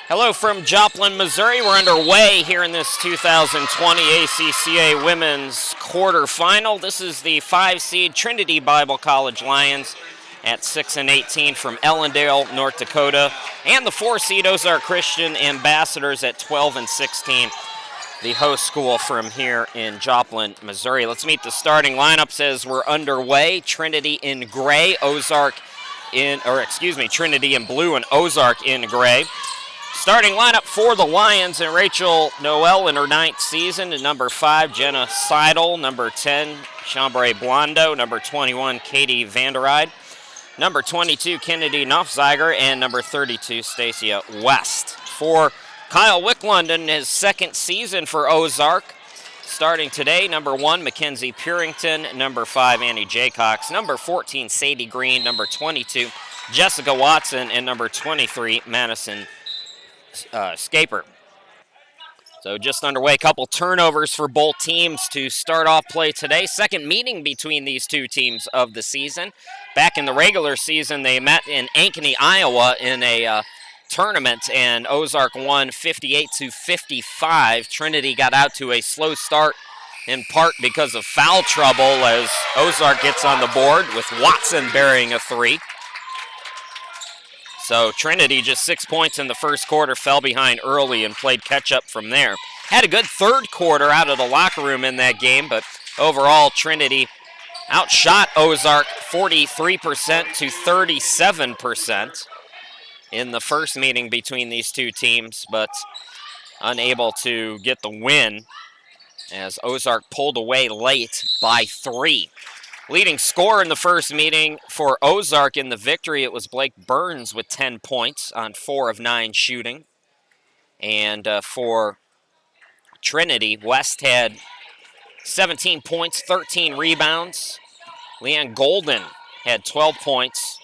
Hello from Joplin, Missouri. We're underway here in this 2020 ACCA Women's Quarterfinal. This is the 5-seed Trinity Bible College Lions at 6-18 from Ellendale, North Dakota, and the 4-seed Ozark Christian Ambassadors at 12-16, the host school from here in Joplin, Missouri. Let's meet the starting lineups as we're underway. Trinity in gray, Trinity in blue and Ozark in gray. Starting lineup for the Lions, and Rachel Noel in her 9th season. And number 5, Jenna Seidel. Number 10, Chambray Blondo. Number 21, Katie Vanderride. Number 22, Kennedy Knopfzeiger. And number 32, Stacia West. For Kyle Wicklund in his 2nd season for Ozark. Starting today, number 1, Mackenzie Purington. Number 5, Annie Jaycox. Number 14, Sadie Green. Number 22, Jessica Watson. And number 23, Madison Scaper. So just underway, a couple turnovers for both teams to start off play today. Second meeting between these two teams of the season. Back in the regular season, they met in Ankeny, Iowa in a tournament, and Ozark won 58-55. Trinity got out to a slow start in part because of foul trouble as Ozark gets on the board with Watson burying a 3. So Trinity just 6 points in the first quarter, fell behind early and played catch-up from there. Had a good third quarter out of the locker room in that game, but overall Trinity outshot Ozark 43% to 37% in the first meeting between these two teams, but unable to get the win as Ozark pulled away late by 3. Leading scorer in the first meeting for Ozark in the victory, it was Blake Burns with 10 points on 4 of 9 shooting. And for Trinity, West had 17 points, 13 rebounds. Leanne Golden had 12 points,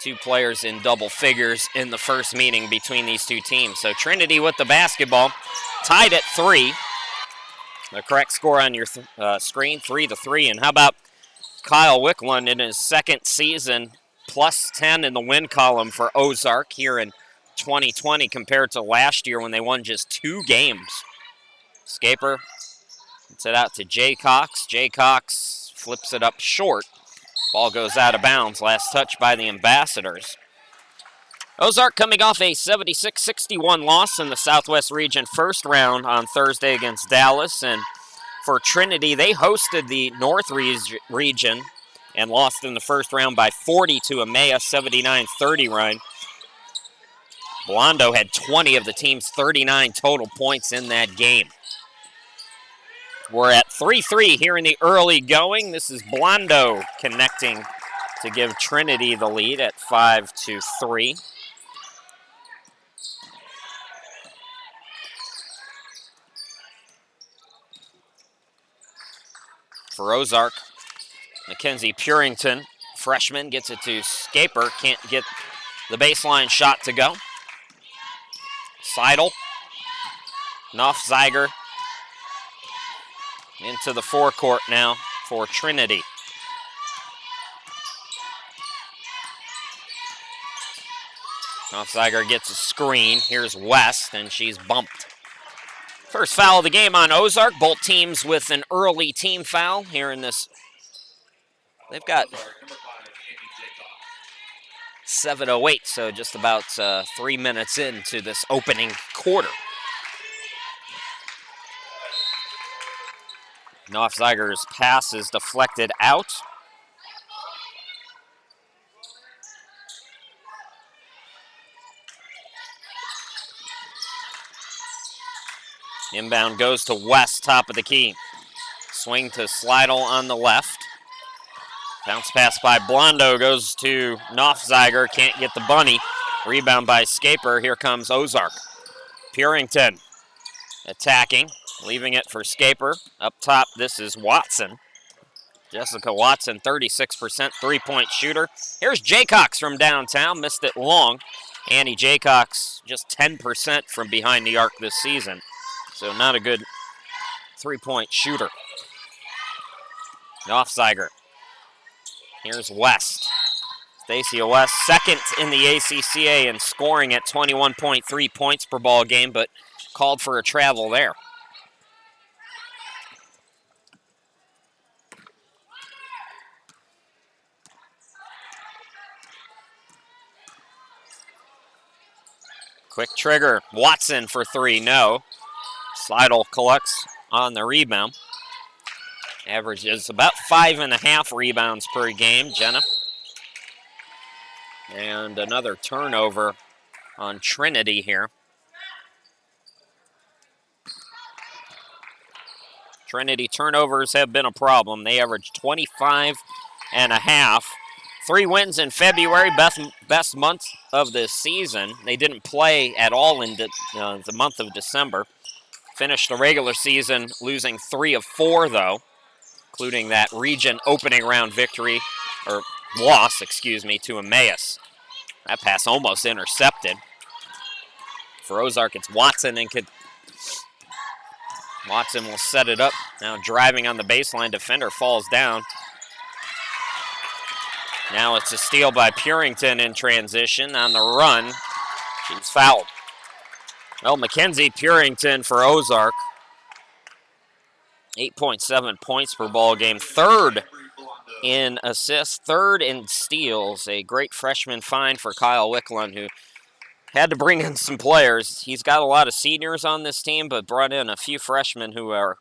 2 players in double figures in the first meeting between these two teams. So Trinity with the basketball, tied at 3. The correct score on your screen, 3-3. And how about Kyle Wicklund in his 2nd season, plus 10 in the win column for Ozark here in 2020 compared to last year when they won just 2 games. Scaper gets it out to Jaycox. Jaycox flips it up short. Ball goes out of bounds. Last touch by the Ambassadors. Ozark coming off a 76-61 loss in the Southwest Region first round on Thursday against Dallas, and for Trinity, they hosted the North Region and lost in the first round by 40 to Emmaus, 79-30 run. Blondo had 20 of the team's 39 total points in that game. We're at 3-3 here in the early going. This is Blondo connecting to give Trinity the lead at 5-3. For Ozark, Mackenzie Purington, freshman, gets it to Scaper. Can't get the baseline shot to go. Seidel, Knopfzeiger into the forecourt now for Trinity. Knopfzeiger gets a screen. Here's West, and she's bumped. First foul of the game on Ozark. Both teams with an early team foul here in this. They've got 7:08, so just about 3 minutes into this opening quarter. Knopfzeiger's pass is deflected out. Inbound goes to West, top of the key. Swing to Slidell on the left. Bounce pass by Blondo goes to Knopfzeiger. Can't get the bunny. Rebound by Scaper. Here comes Ozark. Purington attacking, leaving it for Scaper. Up top, this is Watson. Jessica Watson, 36% three-point shooter. Here's Jaycox from downtown. Missed it long. Annie Jaycox, just 10% from behind the arc this season. So not a good three-point shooter. Knopfzeiger. Here's West. Stacia West, second in the ACCA in scoring at 21.3 points per ball game, but called for a travel there. Quick trigger, Watson for three, no. Seidel collects on the rebound. Averages about 5.5 rebounds per game, Jenna. And another turnover on Trinity here. Trinity turnovers have been a problem. They average 25.5. 3 wins in February, best month of the season. They didn't play at all in the month of December. Finished the regular season losing 3 of 4, though, including that region opening round victory, or loss, excuse me, to Emmaus. That pass almost intercepted. For Ozark, it's Watson, and Watson will set it up. Now driving on the baseline, defender falls down. Now it's a steal by Purington in transition on the run. She's fouled. Well, Mackenzie Purington for Ozark. 8.7 points per ball game. Third in assists, third in steals. A great freshman find for Kyle Wicklund, who had to bring in some players. He's got a lot of seniors on this team, but brought in a few freshmen who are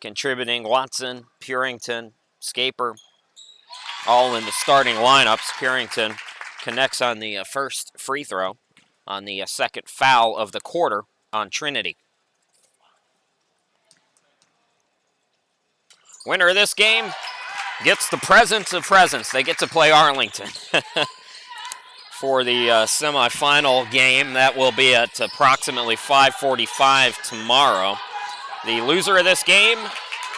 contributing. Watson, Purington, Scaper, all in the starting lineups. Purington connects on the first free throw on the second foul of the quarter on Trinity. Winner of this game gets the presence of presents. They get to play Arlington for the semifinal game. That will be at approximately 5:45 tomorrow. The loser of this game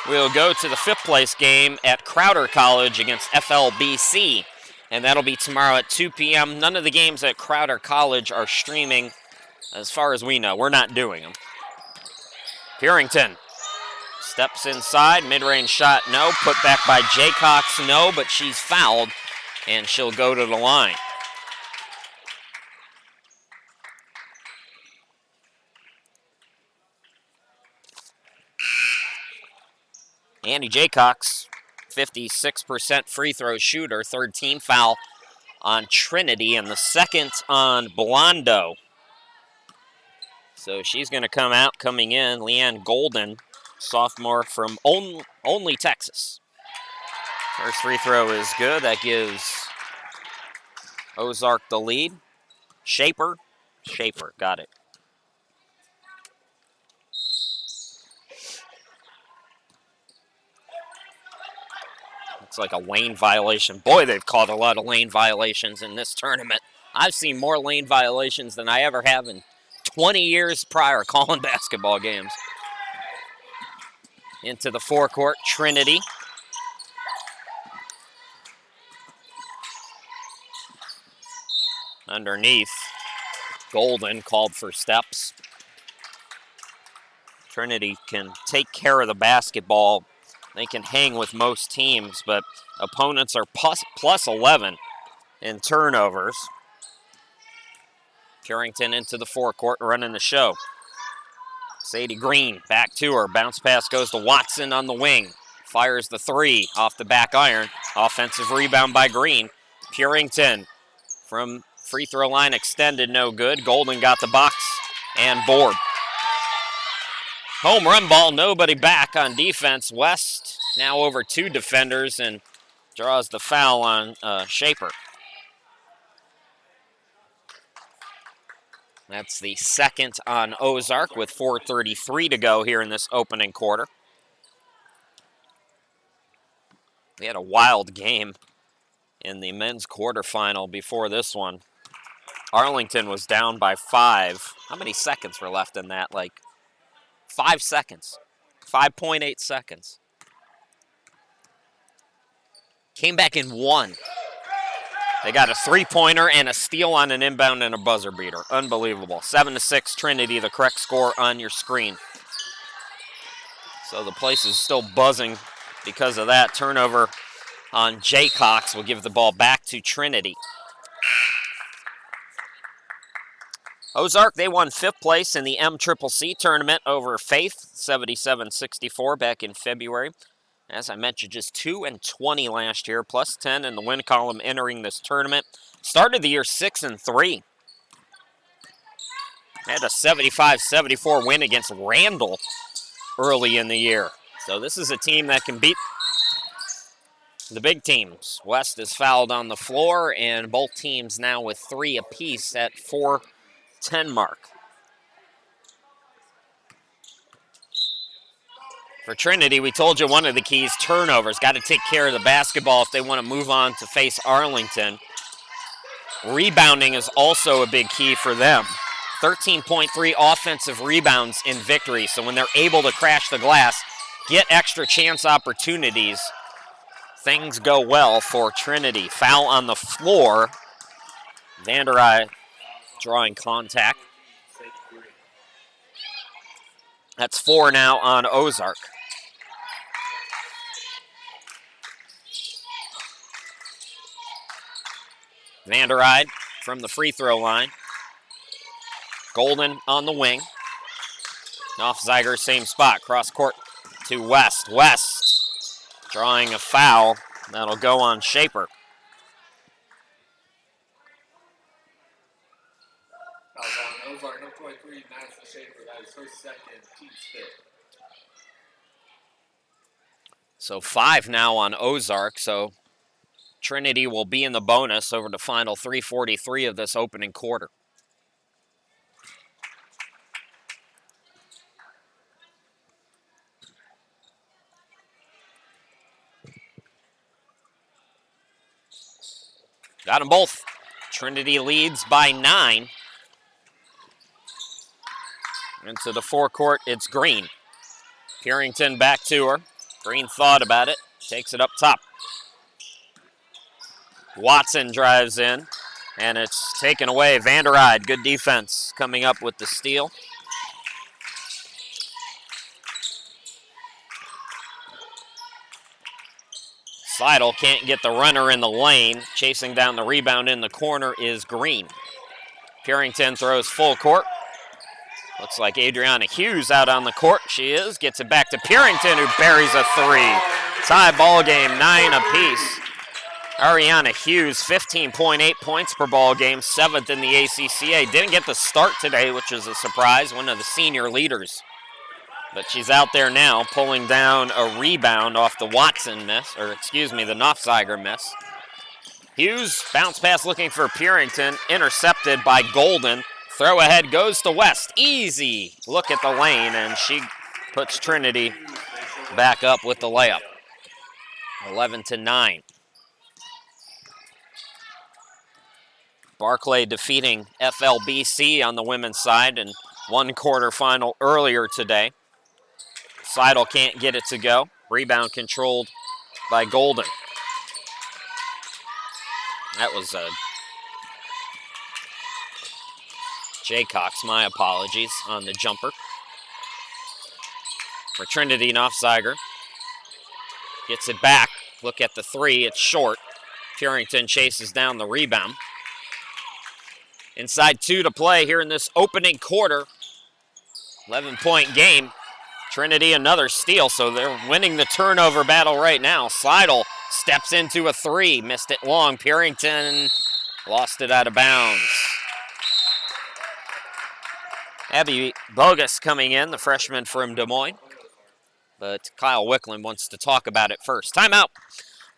will go to the 5th place game at Crowder College against FLBC, and that'll be tomorrow at 2 p.m. None of the games at Crowder College are streaming as far as we know. We're not doing them. Purington steps inside, mid-range shot, no. Put back by Jaycox, no, but she's fouled, and she'll go to the line. Andy Jaycox, 56% free throw shooter, third team foul on Trinity, and the second on Blondo. So she's going to come out. Coming in, Leanne Golden, sophomore from only Texas. First free throw is good. That gives Ozark the lead. Shaper, got it. Looks like a lane violation. Boy, they've called a lot of lane violations in this tournament. I've seen more lane violations than I ever have in 20 years prior calling basketball games. Into the forecourt, Trinity. Underneath, Golden called for steps. Trinity can take care of the basketball. They can hang with most teams, but opponents are plus 11 in turnovers. Purington into the forecourt, running the show. Sadie Green back to her. Bounce pass goes to Watson on the wing. Fires the three off the back iron. Offensive rebound by Green. Purington from free throw line extended, no good. Golden got the box and board. Home run ball, nobody back on defense. West now over 2 defenders and draws the foul on Shaper. That's the second on Ozark with 4:33 to go here in this opening quarter. We had a wild game in the men's quarterfinal before this one. Arlington was down by 5. How many seconds were left in that? Like 5 seconds. 5.8 seconds. Came back in 1. They got a 3-pointer and a steal on an inbound and a buzzer beater. Unbelievable. 7-6 Trinity, the correct score on your screen. So the place is still buzzing because of that. Turnover on Jaycox will give the ball back to Trinity. Ozark, they won 5th place in the MCCC tournament over Faith, 77-64 back in February. As I mentioned, just 2-20 last year, plus 10 in the win column entering this tournament. Started the year 6-3. Had a 75-74 win against Randall early in the year. So this is a team that can beat the big teams. West is fouled on the floor, and both teams now with 3 apiece at 4:10 mark. For Trinity, we told you one of the keys, turnovers. Got to take care of the basketball if they want to move on to face Arlington. Rebounding is also a big key for them. 13.3 offensive rebounds in victory. So when they're able to crash the glass, get extra chance opportunities, things go well for Trinity. Foul on the floor. Vanderij drawing contact. That's 4 now on Ozark. Vanderij from the free throw line. Golden on the wing. Knopfzeiger, same spot, cross court to West. West drawing a foul. That'll go on Shaper. Ozark, number 23, Madison Shaper. That is her second team spit. So 5 now on Ozark. So Trinity will be in the bonus over the final 3:43 of this opening quarter. Got them both. Trinity leads by 9. Into the forecourt, it's Green. Purington back to her. Green thought about it, takes it up top. Watson drives in, and it's taken away. Vanderij, good defense, coming up with the steal. Seidel can't get the runner in the lane. Chasing down the rebound in the corner is Green. Purington throws full court. Looks like Adriana Hughes out on the court. She is. Gets it back to Purington, who buries a 3. Tie ball game, 9 apiece. Ariana Hughes, 15.8 points per ball game, 7th in the ACCA. Didn't get the start today, which is a surprise, one of the senior leaders. But she's out there now, pulling down a rebound off the Watson miss, or excuse me, the Knopfzeiger miss. Hughes, bounce pass looking for Purington, intercepted by Golden. Throw ahead goes to West. Easy look at the lane, and she puts Trinity back up with the layup. 11-9. Barclay defeating FLBC on the women's side in one quarterfinal earlier today. Seidel can't get it to go. Rebound controlled by Golden. That was Jaycox, my apologies, on the jumper. For Trinity, Knopfzeiger gets it back. Look at the 3, it's short. Purington chases down the rebound. Inside 2 to play here in this opening quarter. 11-point game. Trinity another steal, so they're winning the turnover battle right now. Seidel steps into a 3, missed it long. Purington lost it out of bounds. Abby Bogus coming in, the freshman from Des Moines. But Kyle Wickland wants to talk about it first. Timeout.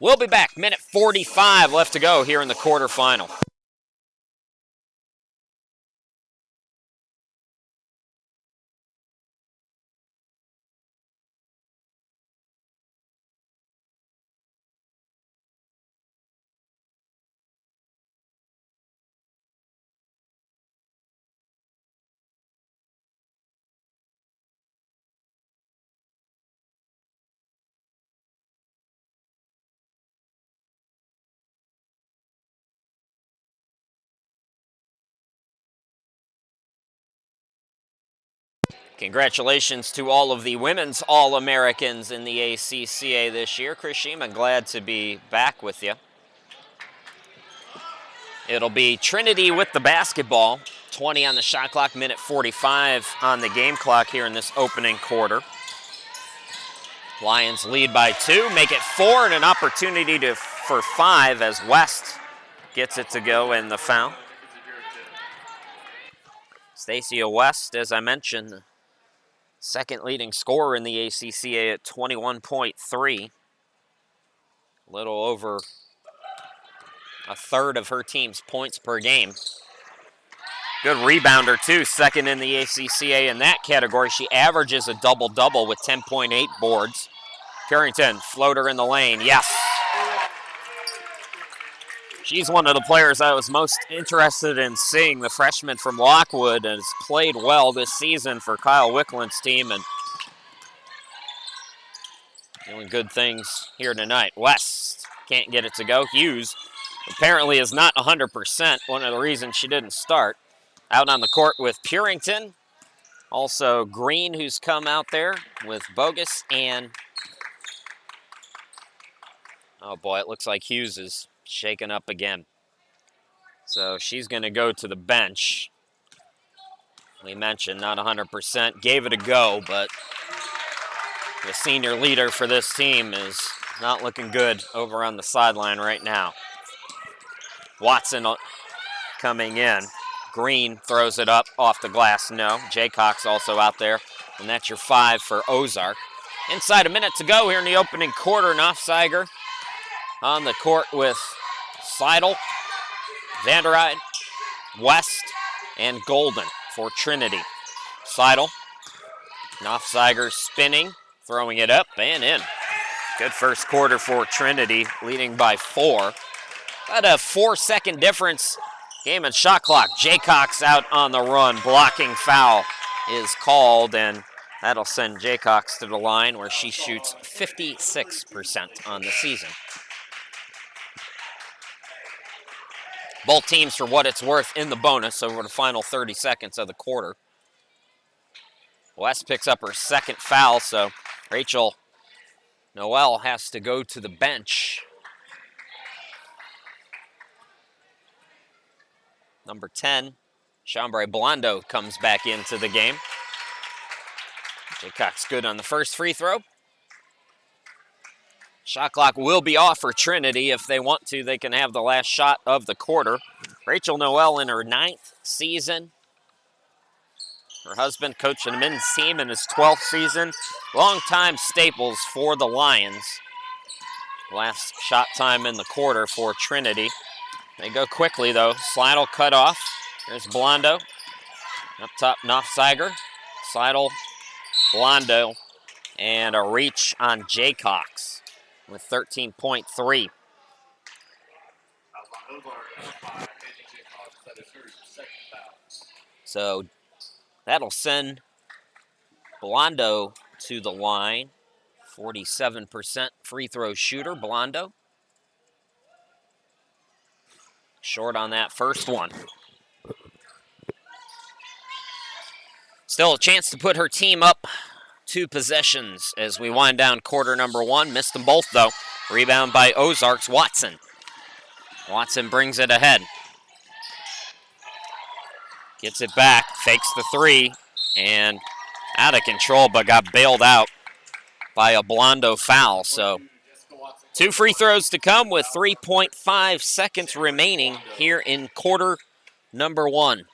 We'll be back. Minute 45 left to go here in the quarterfinal. Congratulations to all of the women's All-Americans in the ACCA this year. Chris Shima, glad to be back with you. It'll be Trinity with the basketball. 20 on the shot clock, minute 45 on the game clock here in this opening quarter. Lions lead by 2, make it 4, and an opportunity for 5 as West gets it to go in the foul. Stacia West, as I mentioned, second leading scorer in the ACCA at 21.3. A little over a third of her team's points per game. Good rebounder, too, second in the ACCA in that category. She averages a double-double with 10.8 boards. Carrington, floater in the lane, yes. She's one of the players I was most interested in seeing. The freshman from Lockwood has played well this season for Kyle Wickland's team and doing good things here tonight. West can't get it to go. Hughes apparently is not 100%, one of the reasons she didn't start. Out on the court with Purington. Also Green, who's come out there with Bogus, and oh boy, it looks like Hughes is shaken up again. So she's going to go to the bench. We mentioned not 100%, gave it a go, but the senior leader for this team is not looking good over on the sideline right now. Watson coming in. Green throws it up off the glass. No. Jaycox also out there, and that's your 5 for Ozark. Inside a minute to go here in the opening quarter. Nofziger on the court with Seidel, Vanderride, West, and Golden for Trinity. Seidel, Nofziger spinning, throwing it up and in. Good first quarter for Trinity, leading by 4. About a 4-second difference. Game and shot clock. Jaycox out on the run. Blocking foul is called, and that'll send Jaycox to the line where she shoots 56% on the season. Both teams, for what it's worth, in the bonus over the final 30 seconds of the quarter. West picks up her second foul, so Rachel Noel has to go to the bench. Number 10, Chambray Blondo comes back into the game. Jaycox good on the first free throw. Shot clock will be off for Trinity. If they want to, they can have the last shot of the quarter. Rachel Noel in her 9th season. Her husband coaching the men's team in his 12th season. Longtime staples for the Lions. Last shot time in the quarter for Trinity. They go quickly, though. Slidel cut off. There's Blondo. Up top, Nofziger. Slidel, Blondo, and a reach on Jaycox with 13.3. So that'll send Blondo to the line. 47% free throw shooter, Blondo. Short on that first one. Still a chance to put her team up 2 possessions as we wind down quarter number 1. Missed them both, though. Rebound by Ozark's Watson. Watson brings it ahead. Gets it back, fakes the 3, and out of control, but got bailed out by a Blondo foul. So 2 free throws to come with 3.5 seconds remaining here in quarter number 1.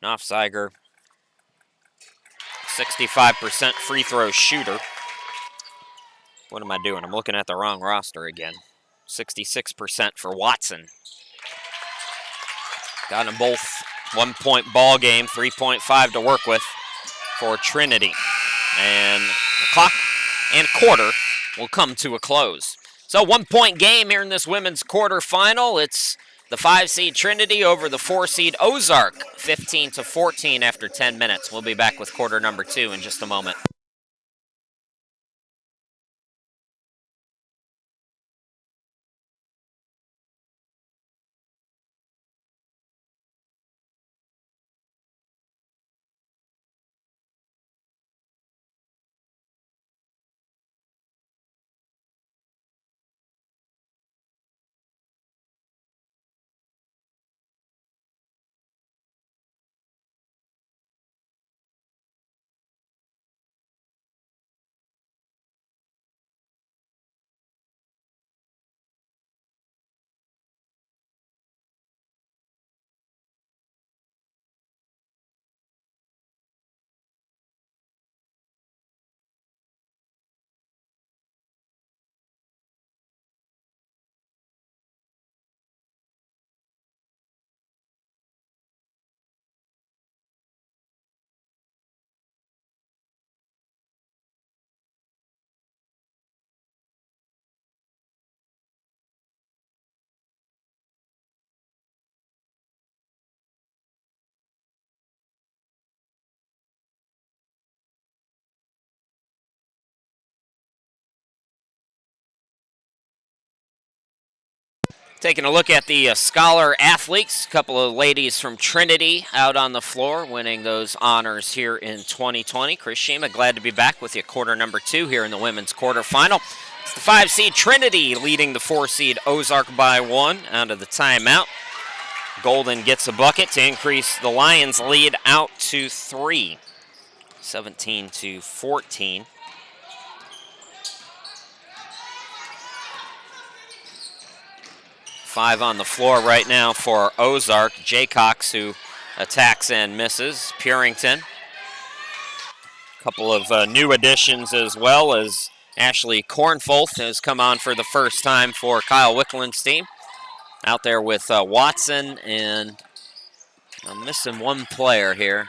Nofziger, 65% free throw shooter. What am I doing? I'm looking at the wrong roster again. 66% for Watson. Got them both 1-point ball game, 3.5 to work with for Trinity. And the clock and quarter will come to a close. So 1-point game here in this women's quarterfinal. It's the 5-seed Trinity over the 4-seed Ozark, 15-14 after 10 minutes. We'll be back with quarter number 2 in just a moment. Taking a look at the Scholar athletes, a couple of ladies from Trinity out on the floor winning those honors here in 2020. Chris Shima, glad to be back with you. Quarter number 2 here in the women's quarterfinal. It's the 5-seed Trinity leading the 4-seed Ozark by 1 out of the timeout. Golden gets a bucket to increase the Lions' lead out to 3, 17-14. Five on the floor right now for Ozark. Jaycox, who attacks and misses. Purington. A couple of new additions as well, as Ashley Kornfolth has come on for the first time for Kyle Wickland's team. Out there with Watson, and I'm missing one player here.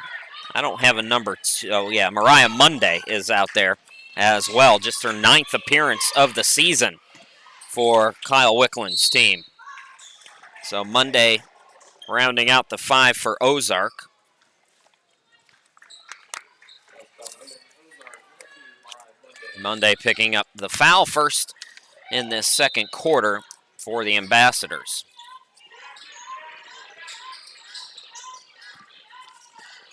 I don't have a number 2. Oh, yeah, Mariah Monday is out there as well. Just her 9th appearance of the season for Kyle Wickland's team. So Monday rounding out the 5 for Ozark. Monday picking up the foul first in this second quarter for the Ambassadors.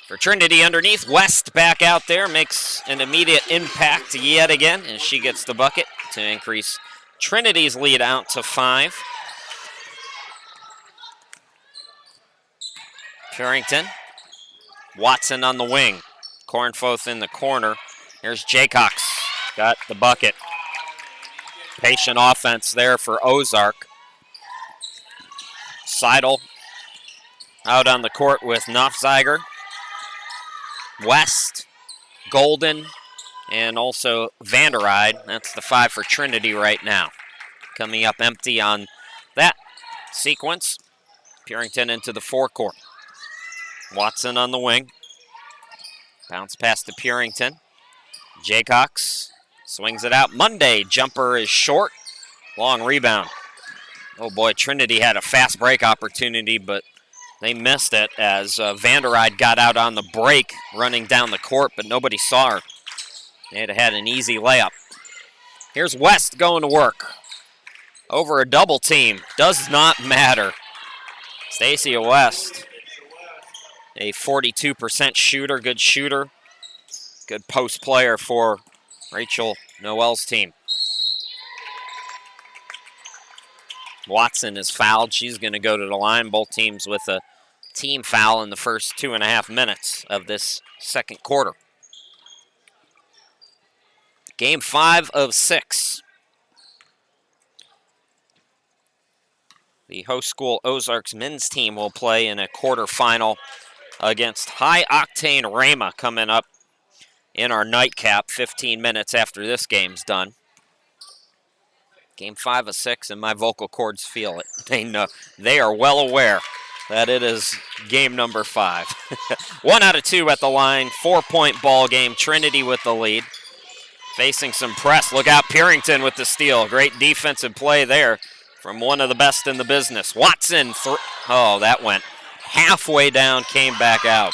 For Trinity underneath, West back out there, makes an immediate impact yet again as she gets the bucket to increase Trinity's lead out to 5. Purington, Watson on the wing, Kornfolth in the corner. Here's Jaycox, got the bucket. Patient offense there for Ozark. Seidel out on the court with Knopfzeiger. West, Golden, and also Vanderride. That's the 5 for Trinity right now. Coming up empty on that sequence. Purington into the forecourt. Watson on the wing. Bounce pass to Purington. Jaycox swings it out. Monday, jumper is short. Long rebound. Oh boy, Trinity had a fast break opportunity, but they missed it as Vanderride got out on the break, running down the court, but nobody saw her. They'd have had an easy layup. Here's West going to work. Over a double team. Does not matter. Stacia West, a 42% shooter, good shooter. Good post player for Rachel Noel's team. Watson is fouled. She's going to go to the line. Both teams with a team foul in the first 2.5 minutes of this second quarter. Game 5 of 6. The host school Ozarks men's team will play in a quarterfinal against High Octane Rama coming up in our nightcap 15 minutes after this game's done. Game 5 of 6, and my vocal cords feel it. They know, they are well aware that it is game number 5. 1 out of 2 at the line, 4-point ball game. Trinity with the lead. Facing some press. Look out, Purington with the steal. Great defensive play there from one of the best in the business. Watson, oh, that went halfway down, came back out.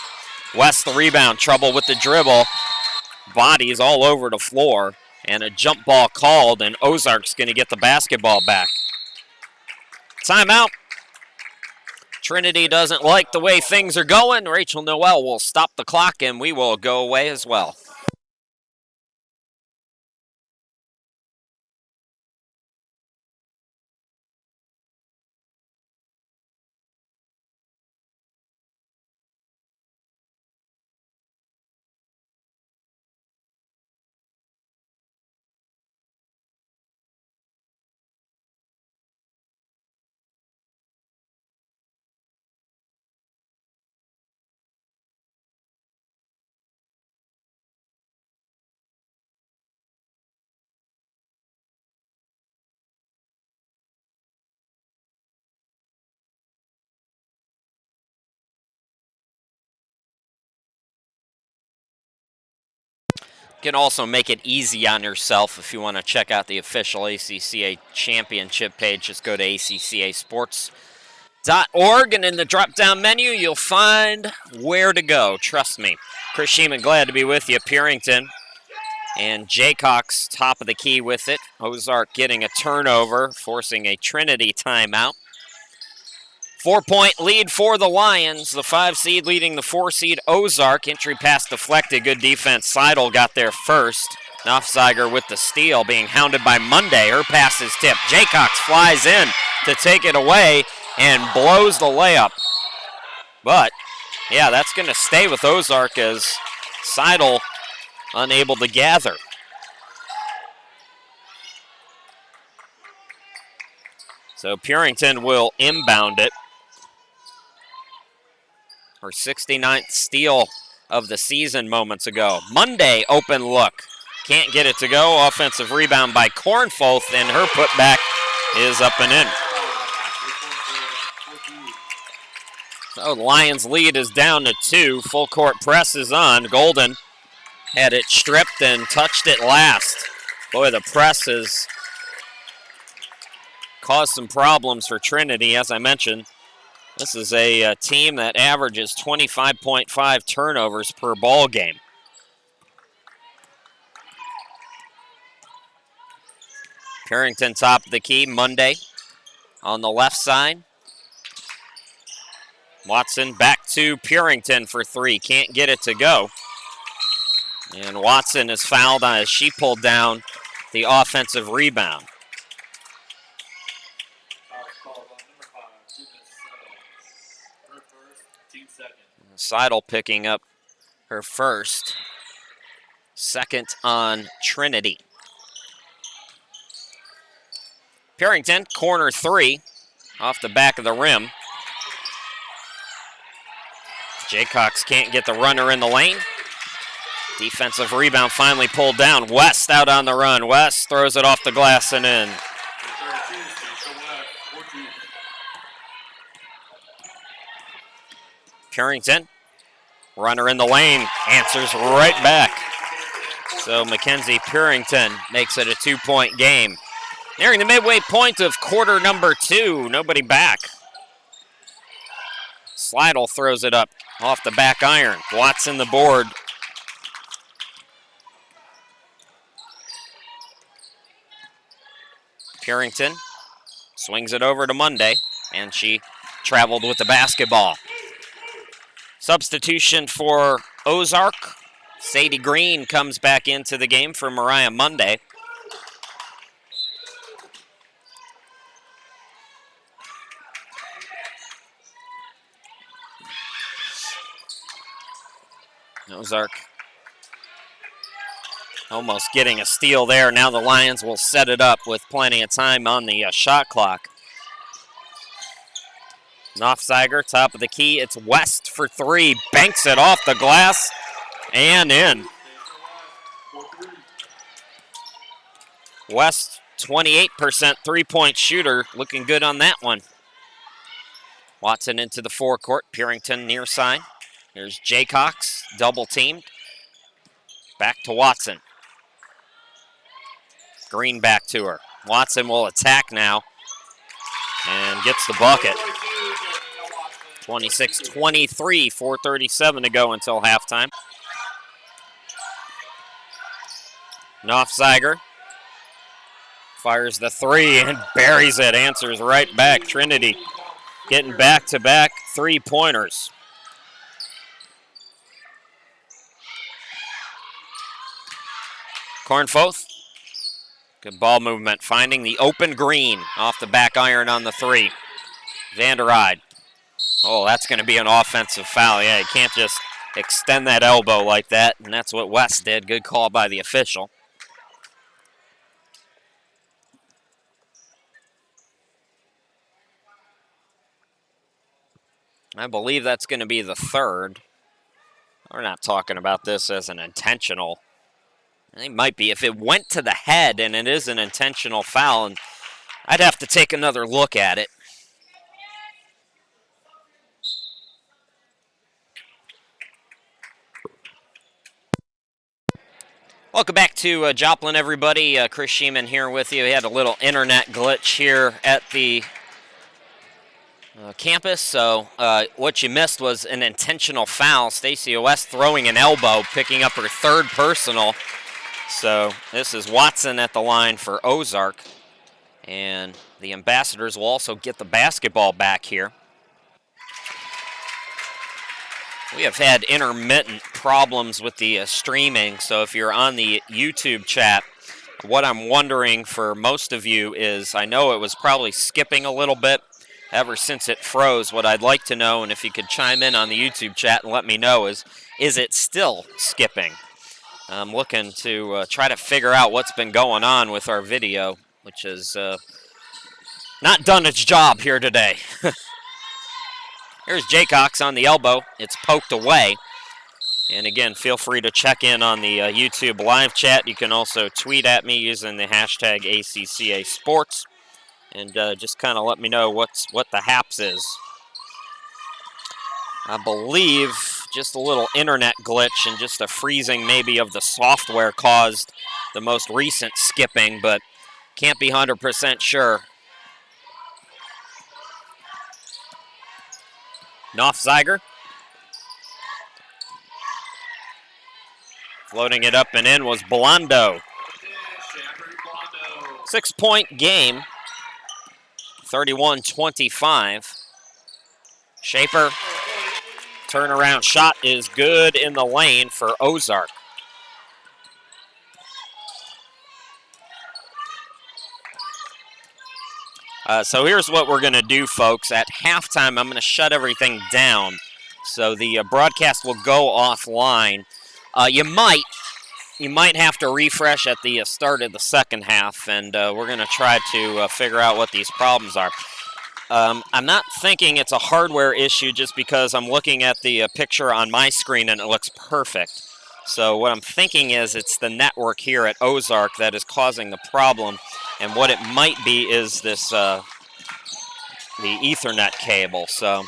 West the rebound, trouble with the dribble. Bodies all over the floor, and a jump ball called, and Ozark's going to get the basketball back. Timeout. Trinity doesn't like the way things are going. Rachel Noel will stop the clock, and we will go away as well. You can also make it easy on yourself if you want to check out the official ACCA championship page. Just go to acccasports.org, and in the drop-down menu, you'll find where to go. Trust me. Chris Sheeman, glad to be with you. Purington and Jaycox, top of the key with it. Ozark getting a turnover, forcing a Trinity timeout. 4-point lead for the Lions. The 5 seed leading the 4 seed Ozark. Entry pass deflected. Good defense. Seidel got there first. Knopfzeiger with the steal, being hounded by Monday. Her pass is tipped. Jaycox flies in to take it away and blows the layup. But, yeah, that's going to stay with Ozark as Seidel unable to gather. So Purington will inbound it. Her 69th steal of the season moments ago. Monday, open look. Can't get it to go. Offensive rebound by Kornfoth, and her putback is up and in. So the Lions' lead is down to 2. Full court press is on. Golden had it stripped and touched it last. Boy, the press has caused some problems for Trinity, as I mentioned. This is a team that averages 25.5 turnovers per ball game. Purington top of the key. Monday on the left side. Watson back to Purington for 3. Can't get it to go. And Watson is fouled as she pulled down the offensive rebound. Seidel picking up her first. Second on Trinity. Purington, corner 3, off the back of the rim. Jaycox can't get the runner in the lane. Defensive rebound finally pulled down. West out on the run. West throws it off the glass and in. Purington, runner in the lane, answers right back. So Mackenzie Purington makes it a 2-point game. Nearing the midway point of quarter number 2, nobody back. Slidell throws it up off the back iron. Watson the board. Purington swings it over to Monday, and she traveled with the basketball. Substitution for Ozark. Sadie Green comes back into the game for Mariah Monday. Ozark almost getting a steal there. Now the Lions will set it up with plenty of time on the shot clock. Knopfzeiger, top of the key. It's West for 3. Banks it off the glass and in. West, 28% three-point shooter. Looking good on that one. Watson into the forecourt. Purington near side. Here's Jaycox, double teamed. Back to Watson. Green back to her. Watson will attack now and gets the bucket. 26-23, 4:37 to go until halftime. Knopfzeiger fires the 3 and buries it, answers right back. Trinity getting back-to-back three-pointers. Kornfoth, good ball movement, finding the open Green off the back iron on the 3. Vanderide. Oh, that's going to be an offensive foul. Yeah, you can't just extend that elbow like that, and that's what West did. Good call by the official. I believe that's going to be the 3rd. We're not talking about this as an intentional. It might be if it went to the head and it is an intentional foul, and I'd have to take another look at it. Welcome back to Joplin, everybody. Chris Sheeman here with you. We had a little internet glitch here at the campus, so what you missed was an intentional foul. Stacey West throwing an elbow, picking up her 3rd personal. So this is Watson at the line for Ozark, and the Ambassadors will also get the basketball back here. We have had intermittent problems with the streaming, so if you're on the YouTube chat, what I'm wondering for most of you is, I know it was probably skipping a little bit ever since it froze. What I'd like to know, and if you could chime in on the YouTube chat and let me know, is it still skipping? I'm looking to try to figure out what's been going on with our video, which has not done its job here today. Here's Jaycox on the elbow. It's poked away. And again, feel free to check in on the YouTube live chat. You can also tweet at me using the hashtag ACCA Sports. And just kind of let me know what the haps is. I believe just a little internet glitch and just a freezing maybe of the software caused the most recent skipping, but can't be 100% sure. Nofziger. Floating it up and in was Blondo. 6-point game, 31-25. Shaper, turnaround shot is good in the lane for Ozark. So here's what we're going to do, folks. At halftime, I'm going to shut everything down. So the broadcast will go offline. You might have to refresh at the start of the second half, and we're going to try to figure out what these problems are. I'm not thinking it's a hardware issue just because I'm looking at the picture on my screen and it looks perfect. So what I'm thinking is it's the network here at Ozark that is causing the problem, and what it might be is this the Ethernet cable. So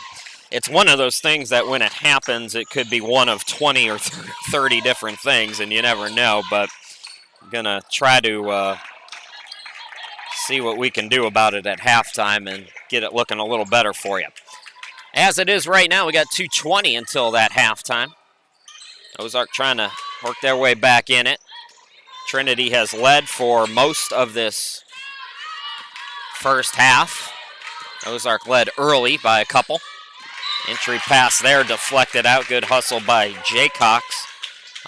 it's one of those things that when it happens, it could be one of 20 or 30 different things, and you never know. But I'm going to try to see what we can do about it at halftime and get it looking a little better for you. As it is right now, we got 2:20 until that halftime. Ozark trying to work their way back in it. Trinity has led for most of this first half. Ozark led early by a couple. Entry pass there deflected out. Good hustle by Jaycox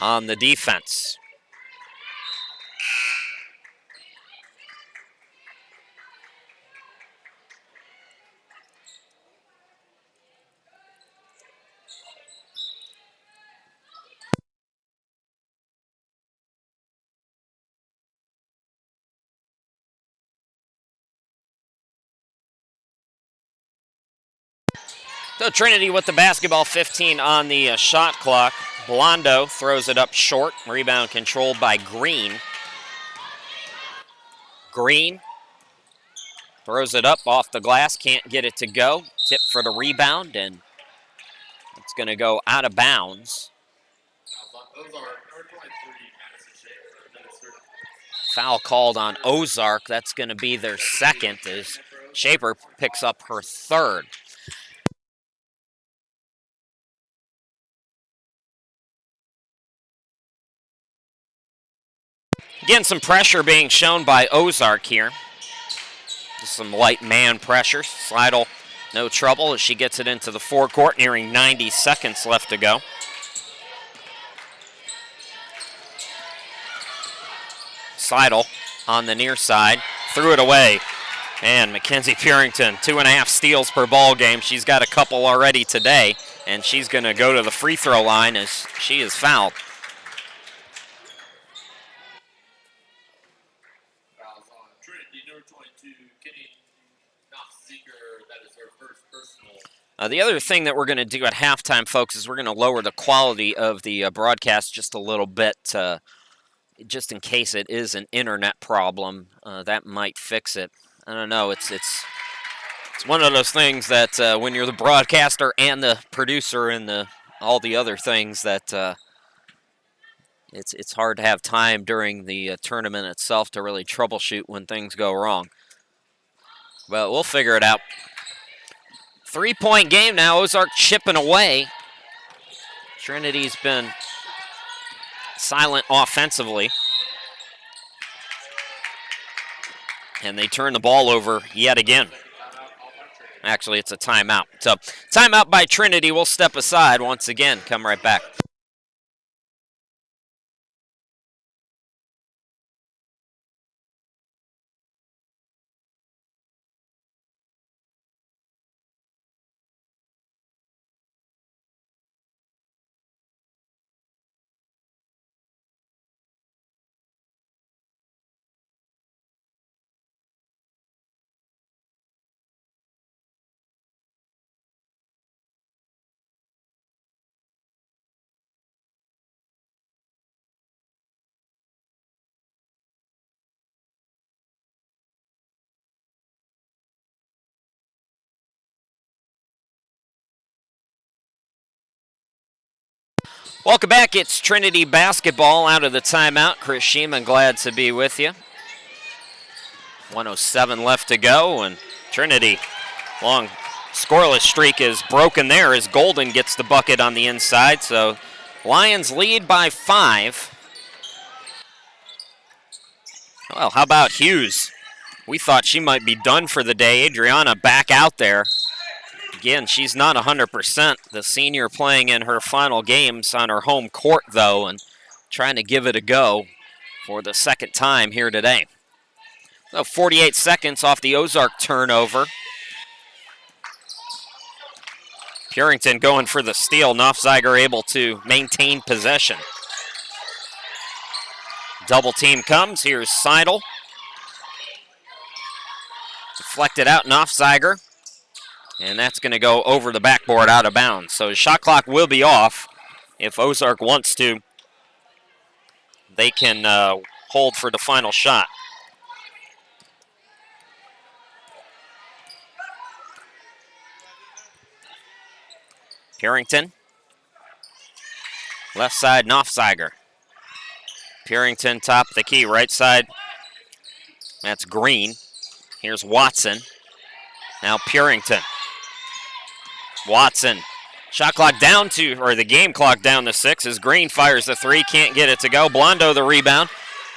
on the defense. So Trinity with the basketball, 15 on the shot clock. Blondo throws it up short. Rebound controlled by Green. Green throws it up off the glass, can't get it to go. Tip for the rebound, and it's going to go out of bounds. Foul called on Ozark. That's going to be their second as Shaper picks up her third. Again, some pressure being shown by Ozark here. Just some light man pressure. Slidell, no trouble as she gets it into the forecourt, nearing 90 seconds left to go. Slidell on the near side, threw it away. And Mackenzie Purington, 2.5 steals per ball game. She's got a couple already today, and she's going to go to the free throw line as she is fouled. The other thing that we're going to do at halftime, folks, is we're going to lower the quality of the broadcast just a little bit, just in case it is an internet problem. That might fix it. I don't know. It's one of those things that when you're the broadcaster and the producer and all the other things that it's hard to have time during the tournament itself to really troubleshoot when things go wrong. But we'll figure it out. 3-point game now. Ozark chipping away. Trinity's been silent offensively. And they turn the ball over yet again. Actually, it's a timeout. So, timeout by Trinity. We'll step aside once again. Come right back. Welcome back. It's Trinity basketball out of the timeout. Chris Sheeman, glad to be with you. 1:07 left to go, and Trinity, long scoreless streak is broken there as Golden gets the bucket on the inside. So Lions lead by 5. Well, how about Hughes? We thought she might be done for the day. Adriana back out there. Again, she's not 100%. The senior playing in her final games on her home court, though, and trying to give it a go for the second time here today. So 48 seconds off the Ozark turnover. Purington going for the steal. Nofziger able to maintain possession. Double team comes. Here's Seidel. Deflected out, Nofziger. And that's going to go over the backboard out of bounds. So shot clock will be off. If Ozark wants to, they can hold for the final shot. Purington. Left side, Nofziger. Purington top of the key. Right side, that's Green. Here's Watson. Now Purington. Watson. Shot clock down to, or the game clock down to 6 as Green fires the 3. Can't get it to go. Blondo the rebound.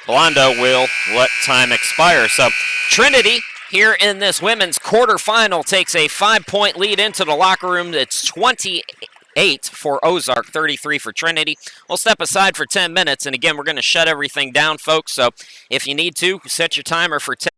Blondo will let time expire. So Trinity here in this women's quarterfinal takes a 5-point lead into the locker room. It's 28 for Ozark, 33 for Trinity. We'll step aside for 10 minutes, and again, we're going to shut everything down, folks. So if you need to, set your timer for 10.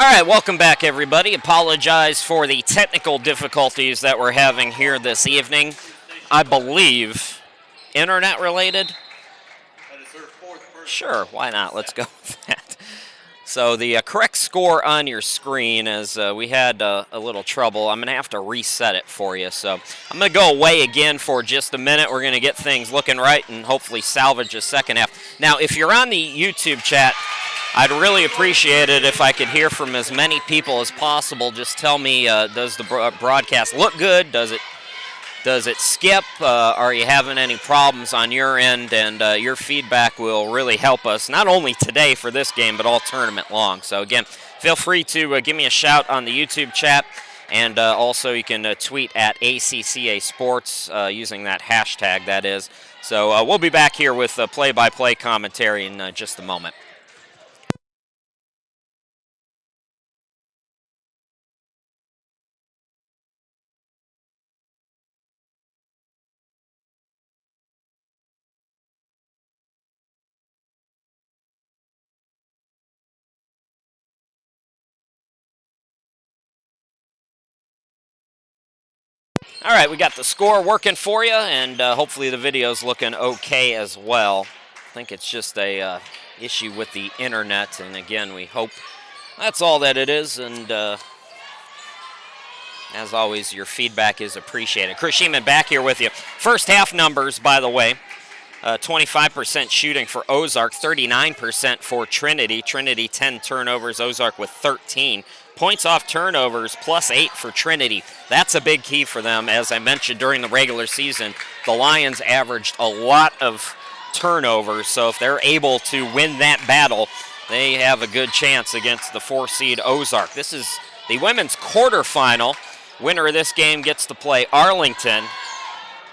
All right, welcome back, everybody. Apologize for the technical difficulties that we're having here this evening. I believe internet related. Sure, why not? Let's go with that. So the correct score on your screen is we had a little trouble. I'm going to have to reset it for you. So I'm going to go away again for just a minute. We're going to get things looking right and hopefully salvage a second half. Now, if you're on the YouTube chat, I'd really appreciate it if I could hear from as many people as possible. Just tell me, does the broadcast look good? Does it skip? Are you having any problems on your end? And your feedback will really help us, not only today for this game, but all tournament long. So again, feel free to give me a shout on the YouTube chat. And also you can tweet at ACCA Sports using that hashtag, that is. So we'll be back here with play-by-play commentary in just a moment. All right, we got the score working for you, and hopefully the video's looking okay as well. I think it's just a issue with the internet, and again, we hope that's all that it is, and as always, your feedback is appreciated. Chris Sheeman back here with you. First half numbers, by the way, 25% shooting for Ozark, 39% for Trinity. Trinity 10 turnovers, Ozark with 13. Points off turnovers, +8 for Trinity. That's a big key for them. As I mentioned during the regular season, the Lions averaged a lot of turnovers, so if they're able to win that battle, they have a good chance against the 4-seed Ozark. This is the women's quarterfinal. Winner of this game gets to play Arlington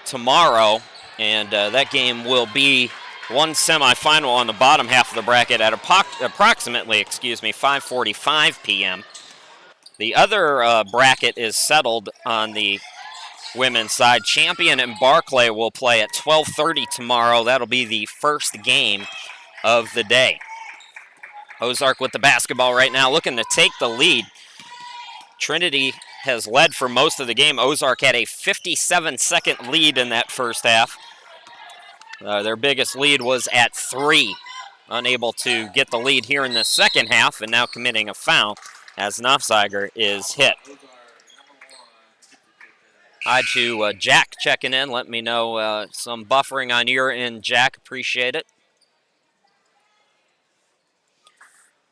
tomorrow, and that game will be one semifinal on the bottom half of the bracket at approximately 5:45 p.m. The other bracket is settled on the women's side. Champion and Barclay will play at 12:30 tomorrow. That'll be the first game of the day. Ozark with the basketball right now, looking to take the lead. Trinity has led for most of the game. Ozark had a 57-second lead in that first half. Their biggest lead was at 3. Unable to get the lead here in the second half, and now committing a foul as Nofziger is hit. Hi to Jack checking in. Let me know some buffering on your end, Jack. Appreciate it.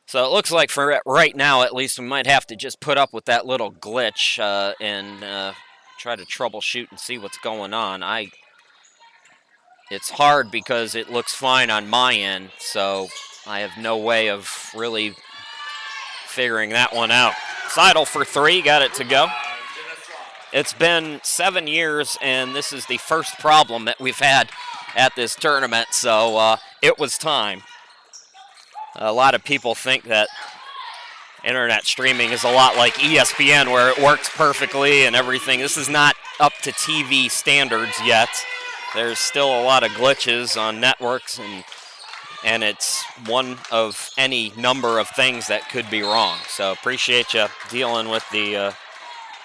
So it looks like for right now, at least, we might have to just put up with that little glitch and try to troubleshoot and see what's going on. It's hard because it looks fine on my end, so I have no way of really figuring that one out. Seidel for 3, got it to go. It's been 7 years, and this is the first problem that we've had at this tournament, so it was time. A lot of people think that internet streaming is a lot like ESPN, where it works perfectly and everything. This is not up to TV standards yet. There's still a lot of glitches on networks, and it's one of any number of things that could be wrong. So appreciate you dealing with the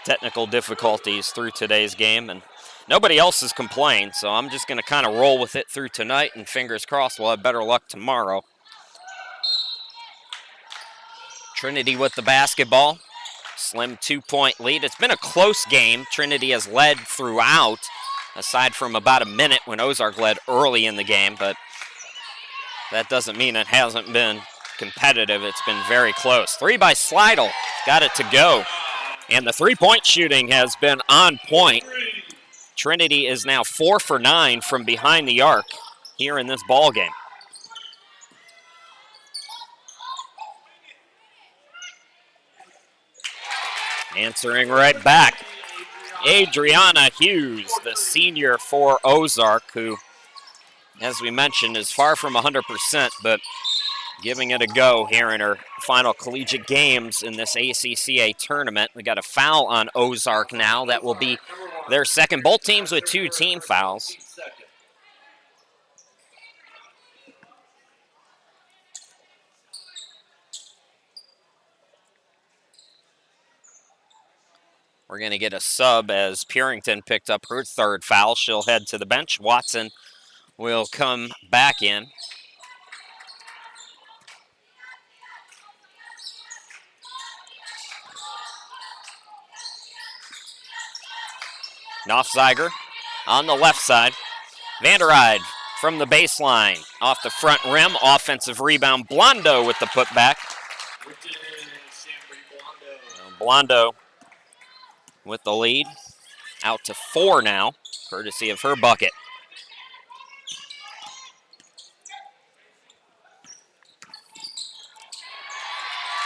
technical difficulties through today's game. And nobody else has complained, so I'm just going to kind of roll with it through tonight, and fingers crossed we'll have better luck tomorrow. Trinity with the basketball. Slim 2-point lead. It's been a close game. Trinity has led throughout, aside from about a minute when Ozark led early in the game, but that doesn't mean it hasn't been competitive. It's been very close. 3 by Slidell. Got it to go. And the three-point shooting has been on point. Trinity is now 4 for 9 from behind the arc here in this ball game. Answering right back, Adriana Hughes, the senior for Ozark, who, as we mentioned, is far from 100%, but giving it a go here in her final collegiate games in this ACCA tournament. We got a foul on Ozark now. That will be their second. Both teams with 2 team fouls. We're going to get a sub as Purington picked up her third foul. She'll head to the bench. Watson will come back in. Knopfzeiger on the left side. Vanderride from the baseline. Off the front rim. Offensive rebound. Blondo with the putback. Blondo with the lead. Out to 4 now, courtesy of her bucket.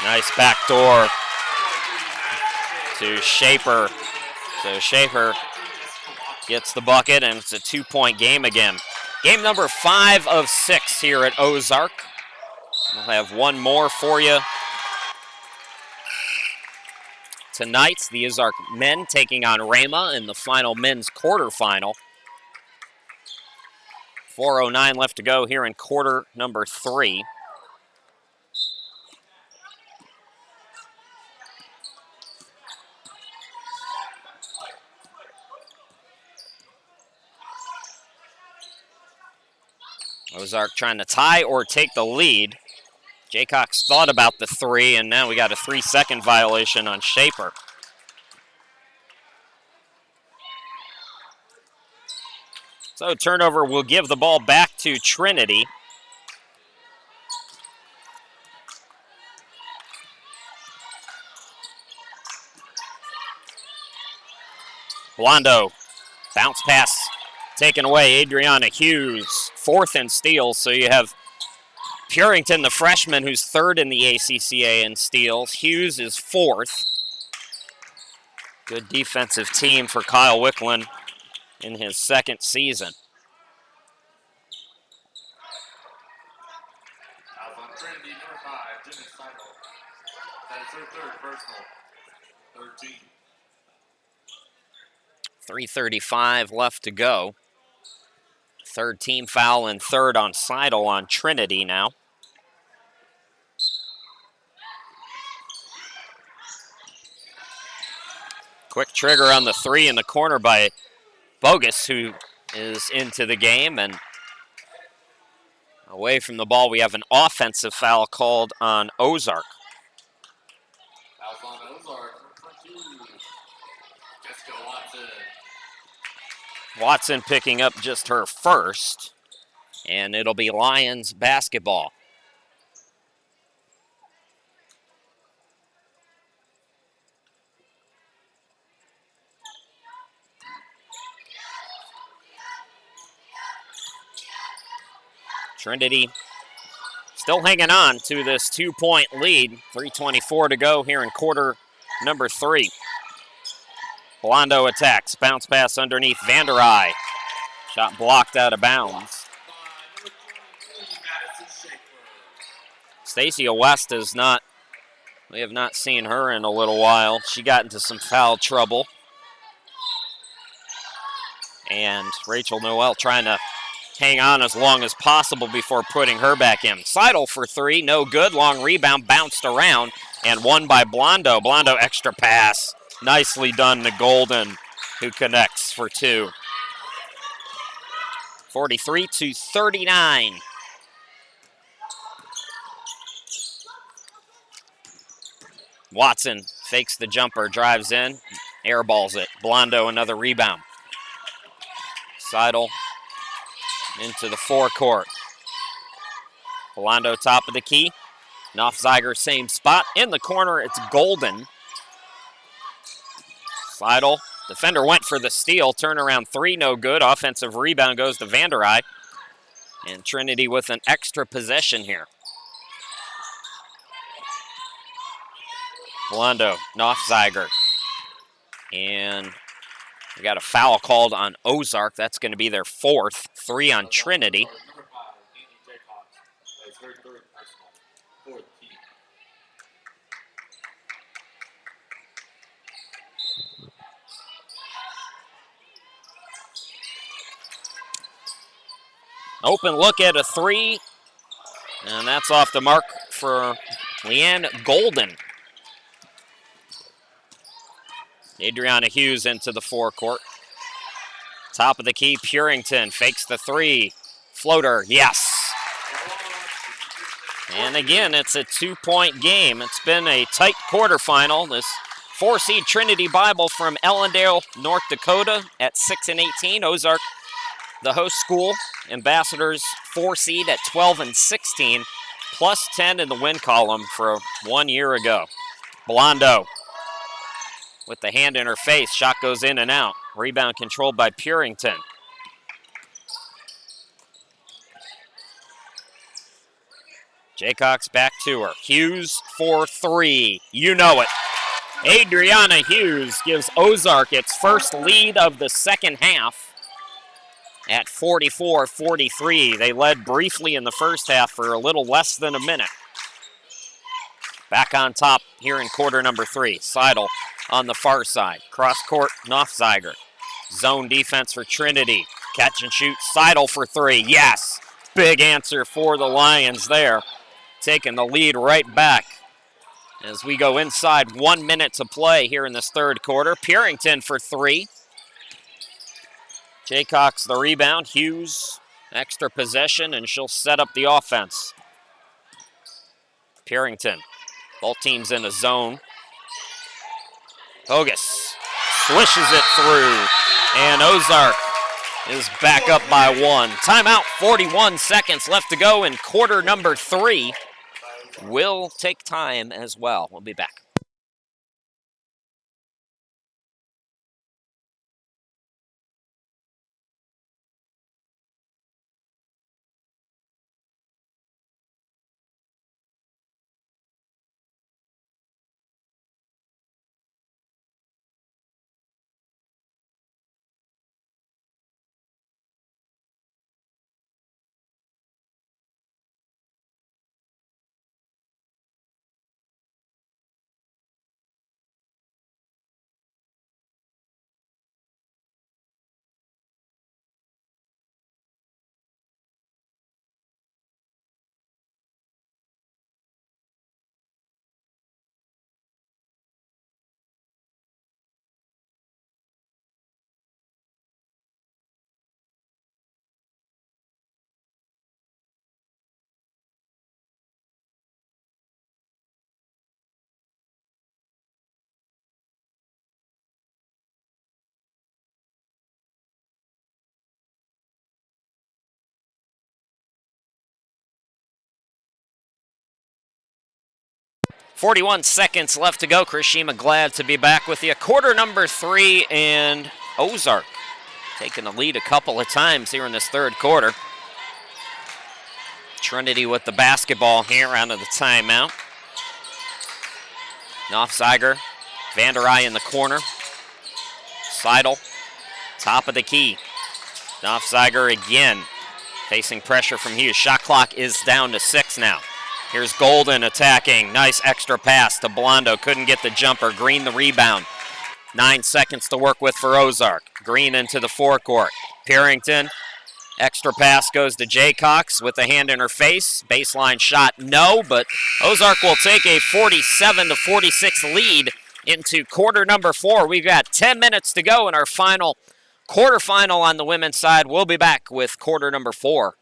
Nice backdoor to Shaper. So Shaper gets the bucket, and it's a 2-point game again. Game number 5 of 6 here at Ozark. We'll have one more for you tonight. The Ozark men taking on Rama in the final men's quarterfinal. 4:09 left to go here in quarter number 3. Ozark trying to tie or take the lead. Jaycox thought about the 3, and now we got a 3-second violation on Shaper. So turnover will give the ball back to Trinity. Blondo, bounce pass taken away. Adriana Hughes, 4th in steals. So you have Purington, the freshman, who's 3rd in the ACCA in steals. Hughes is 4th. Good defensive team for Kyle Wicklund in his 2nd season. On Trinity, number 5, Jimmy Seidel. That is her 3rd personal. 13. 3:35 left to go. 3rd team foul and 3rd on Seidel on Trinity now. Quick trigger on the 3 in the corner by Bogus, who is into the game. And away from the ball, we have an offensive foul called on Ozark. Foul on Ozark, number 2. Jessica Watson. Watson picking up just her 1st, and it'll be Lions basketball. Trinity still hanging on to this 2-point lead. 3:24 to go here in quarter number 3. Blondo attacks. Bounce pass underneath Vanderride. Shot blocked out of bounds. Stacia West is not, we have not seen her in a little while. She got into some foul trouble. And Rachel Noel trying to hang on as long as possible before putting her back in. Seidel for 3, no good. Long rebound, bounced around, and won by Blondo. Blondo extra pass. Nicely done to Golden, who connects for 2. 43-39. Watson fakes the jumper, drives in, airballs it. Blondo another rebound. Seidel into the forecourt. Blondo top of the key. Knopfzeiger same spot. In the corner, it's Golden. Seidel, defender went for the steal. Turnaround 3, no good. Offensive rebound goes to Vanderride. And Trinity with an extra possession here. Blondo, Knopfzeiger. And we got a foul called on Ozark. That's going to be their 4th. 3 on Trinity. Number 5, Annie Jaycox. That is her 3rd personal. 4th team. Open look at a 3. And that's off the mark for Leanne Golden. Adriana Hughes into the forecourt. Top of the key, Purington fakes the three. Floater, yes. And again, it's a 2-point game. It's been a tight quarterfinal. This 4-seed Trinity Bible from Ellendale, North Dakota at 6-18. Ozark, the host school. Ambassadors 4-seed at 12-16, plus 10 in the win column for 1 year ago. Blondo with the hand in her face. Shot goes in and out. Rebound controlled by Purington. Jaycox back to her. Hughes for three. You know it. Adriana Hughes gives Ozark its first lead of the second half at 44-43. They led briefly in the first half for a little less than a minute. Back on top here in quarter number 3. Seidel on the far side. Cross court, Nofziger. Zone defense for Trinity. Catch and shoot, Seidel for three. Yes! Big answer for the Lions there. Taking the lead right back as we go inside 1 minute to play here in this third quarter. Purington for three. Jaycox the rebound. Hughes extra possession, and she'll set up the offense. Purington. Both teams in a zone. Bogus swishes it through, and Ozark is back up by one. Timeout, 41 seconds left to go in quarter number 3. Will take time as well. We'll be back. .41 seconds left to go. Krishima glad to be back with you. Quarter number 3, and Ozark taking the lead a couple of times here in this third quarter. Trinity with the basketball here out of the timeout. Nofziger, Vanderai in the corner. Seidel, top of the key. Nofziger again, facing pressure from Hughes. Shot clock is down to 6 now. Here's Golden attacking. Nice extra pass to Blondo. Couldn't get the jumper. Green the rebound. 9 seconds to work with for Ozark. Green into the forecourt. Purington. Extra pass goes to Jaycox with the hand in her face. Baseline shot, no, but Ozark will take a 47-46 lead into quarter number 4. We've got 10 minutes to go in our final quarterfinal on the women's side. We'll be back with quarter number 4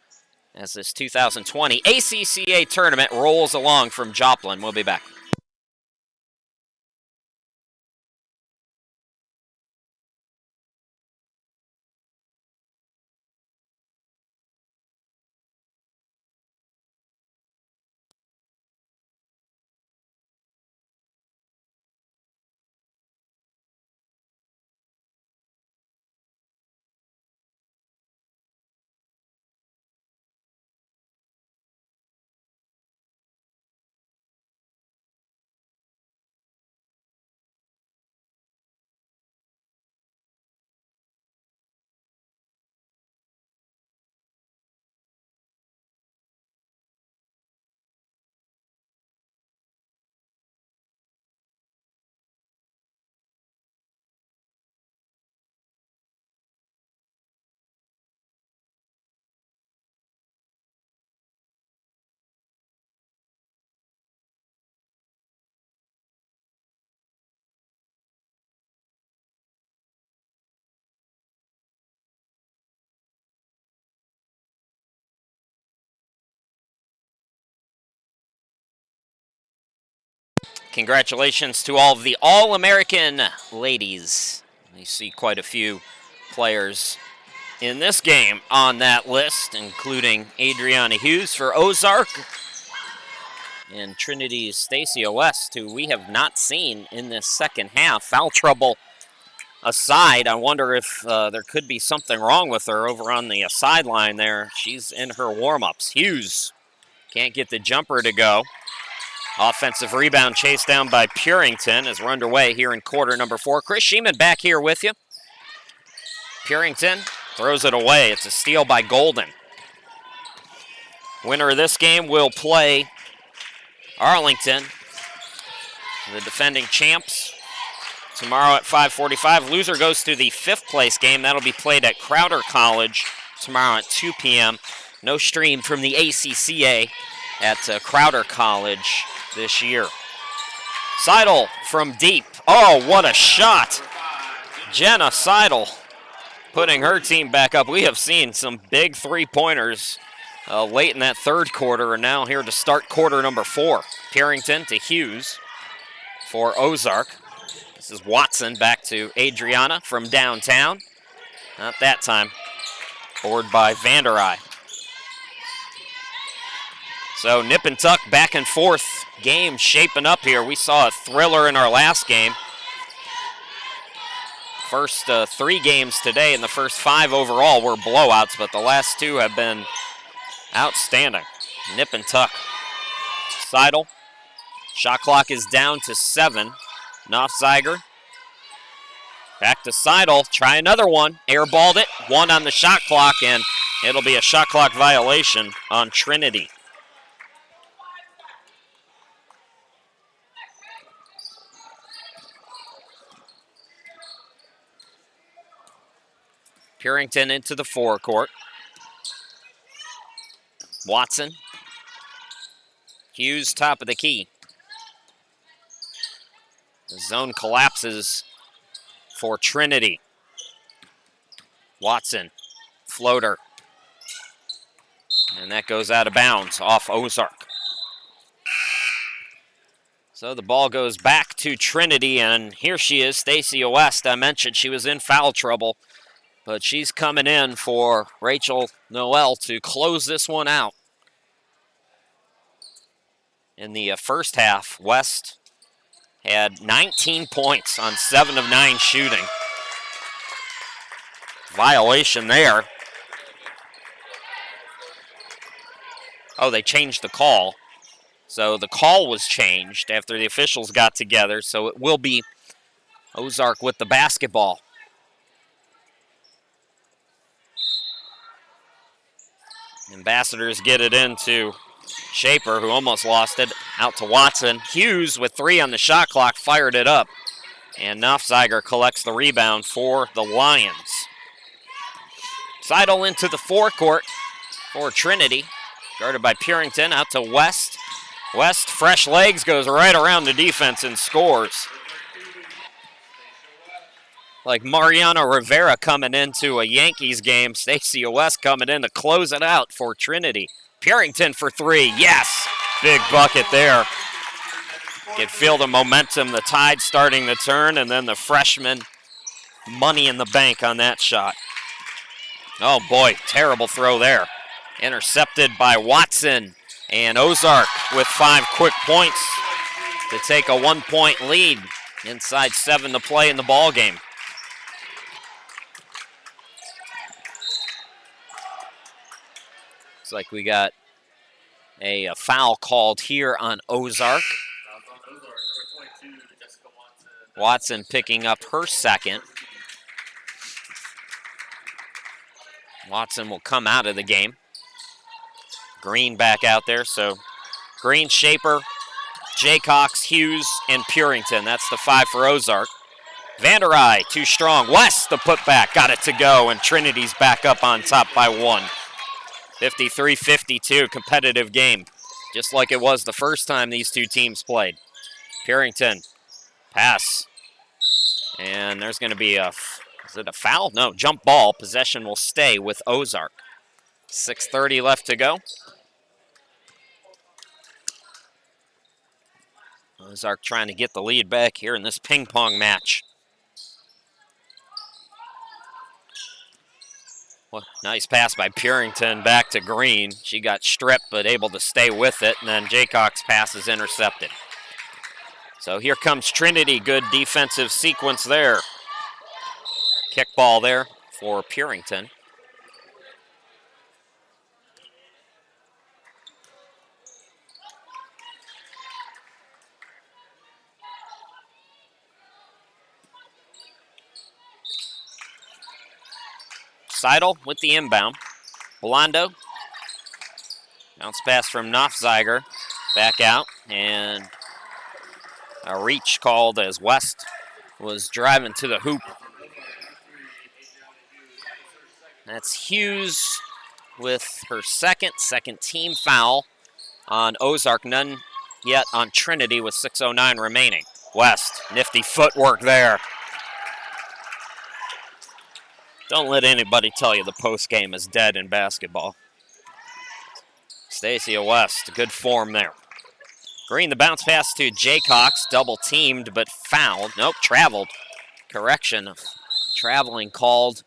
as this 2020 ACCA tournament rolls along from Joplin. We'll be back. Congratulations to all of the All-American ladies. You see quite a few players in this game on that list, including Adriana Hughes for Ozark and Trinity's Stacia West, who we have not seen in this second half. Foul trouble aside, I wonder if there could be something wrong with her over on the sideline there. She's in her warm-ups. Hughes can't get the jumper to go. Offensive rebound chased down by Purington as we're underway here in quarter number 4. Chris Sheeman back here with you. Purington throws it away. It's a steal by Golden. Winner of this game will play Arlington, the defending champs, tomorrow at 5:45. Loser goes to the 5th place game. That'll be played at Crowder College tomorrow at 2 p.m. No stream from the ACCA at Crowder College this year. Seidel from deep. Oh, what a shot. Jenna Seidel putting her team back up. We have seen some big three-pointers late in that third quarter, and now here to start quarter number 4. Purington to Hughes for Ozark. This is Watson back to Adriana from downtown. Not that time. Board by Vanderai. So nip and tuck, back and forth game shaping up here. We saw a thriller in our last game. First 3 games today and the first 5 overall were blowouts, but the last 2 have been outstanding. Nip and tuck. Seidel. Shot clock is down to 7. Knopfzeiger. Back to Seidel. Try another one. Airballed it. 1 on the shot clock, and it'll be a shot clock violation on Trinity. Purington into the forecourt. Watson. Hughes top of the key. The zone collapses for Trinity. Watson, floater. And that goes out of bounds off Ozark. So the ball goes back to Trinity, and here she is, Stacia West. I mentioned she was in foul trouble, but she's coming in for Rachel Noel to close this one out. In the first half, West had 19 points on 7 of 9 shooting. Violation there. Oh, they changed the call. So the call was changed after the officials got together, so it will be Ozark with the basketball. Ambassadors get it into Shaper, who almost lost it, out to Watson. Hughes with 3 on the shot clock fired it up, and Knopfzeiger collects the rebound for the Lions. Seidel into the forecourt for Trinity, guarded by Purington, out to West. West, fresh legs, goes right around the defense and scores. Like Mariano Rivera coming into a Yankees game, Stacia West coming in to close it out for Trinity. Purington for 3, yes! Big bucket there. Can feel the momentum, the tide starting to turn, and then the freshman, money in the bank on that shot. Oh boy, terrible throw there. Intercepted by Watson, and Ozark with 5 quick points to take a 1-point lead. Inside 7 to play in the ball game. Looks like we got a foul called here on Ozark. Watson picking up her second. Watson will come out of the game. Green back out there, so Green, Shaper, Jaycox, Hughes, and Purington. That's the 5 for Ozark. Vanderai, too strong. West, the putback, got it to go, and Trinity's back up on top by 1. 53-52, competitive game, just like it was the first time these two teams played. Purington, pass, and there's going to be a, is it a foul? No, jump ball. Possession will stay with Ozark. 6:30 left to go. Ozark trying to get the lead back here in this ping pong match. Well, nice pass by Purington back to Green. She got stripped but able to stay with it, and then Jaycock's pass is intercepted. So here comes Trinity. Good defensive sequence there. Kick ball there for Purington. Seidel with the inbound. Blondo. Bounce pass from Nofziger. Back out, and a reach called as West was driving to the hoop. That's Hughes with her second team foul on Ozark. None yet on Trinity with 6:09 remaining. West, nifty footwork there. Don't let anybody tell you the post game is dead in basketball. Stacia West, good form there. Green, the bounce pass to Jaycox, double teamed but fouled. Nope, traveled. Correction, traveling called.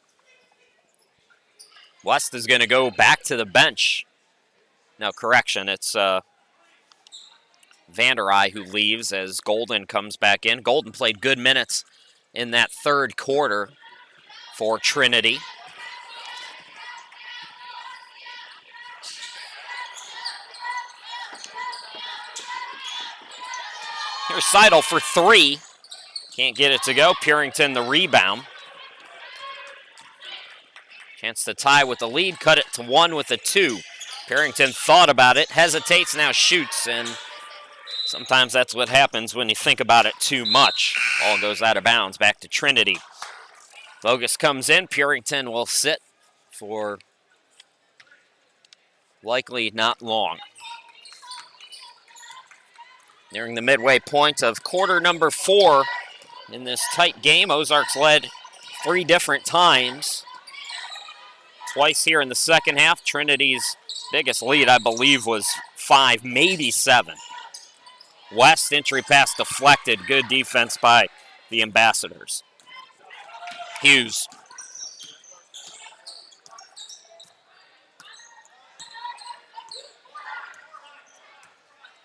West is going to go back to the bench. No, correction, it's Vandereye who leaves as Golden comes back in. Golden played good minutes in that third quarter for Trinity. Here's Seidel for three. Can't get it to go. Purington the rebound. Chance to tie with the lead. Cut it to one with a two. Purington thought about it, hesitates, now shoots, and sometimes that's what happens when you think about it too much. Ball goes out of bounds, back to Trinity. Bogus comes in. Purington will sit for likely not long. Nearing the midway point of quarter number 4 in this tight game. Ozark's led 3 different times. Twice here in the second half. Trinity's biggest lead, I believe, was 5, maybe 7. West entry pass deflected. Good defense by the Ambassadors. Hughes.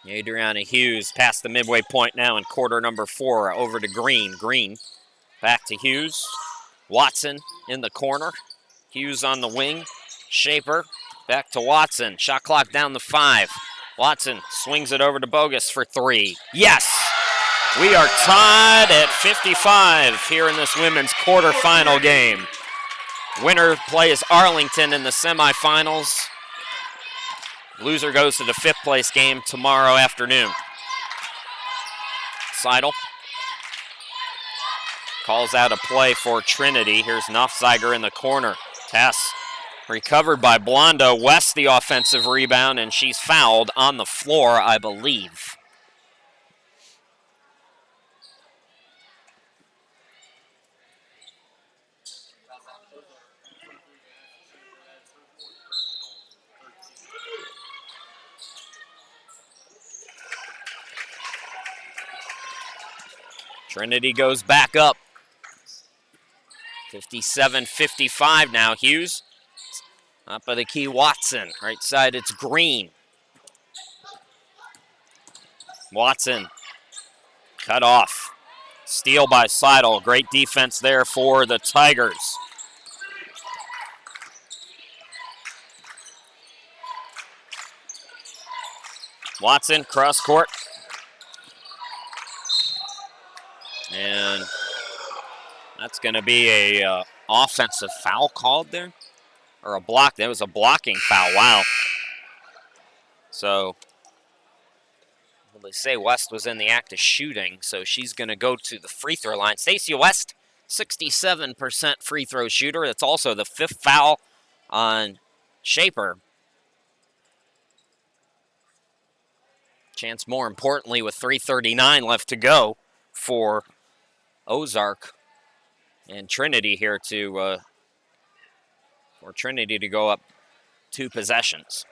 Adriana Hughes past the midway point now in quarter number 4. Over to Green. Green back to Hughes. Watson in the corner. Hughes on the wing. Shaper back to Watson. Shot clock down to 5. Watson swings it over to Bogus for 3. Yes! We are tied at 55 here in this women's quarterfinal game. Winner plays Arlington in the semifinals. Loser goes to the 5th place game tomorrow afternoon. Seidel calls out a play for Trinity. Here's Nofziger in the corner. Tess recovered by Blondo. West the offensive rebound, and she's fouled on the floor, I believe. Trinity goes back up. 57-55 now. Hughes up by the key. Watson. Right side, it's Green. Watson cut off. Steal by Seidel. Great defense there for the Tigers. Watson, cross court. And that's going to be a offensive foul called there. Or a block. That was a blocking foul. Wow. So, well, they say West was in the act of shooting, so she's going to go to the free throw line. Stacia West, 67% free throw shooter. That's also the 5th foul on Shaper. Chance, more importantly, with 3:39 left to go for Ozark and Trinity here to for Trinity to go up 2 possessions.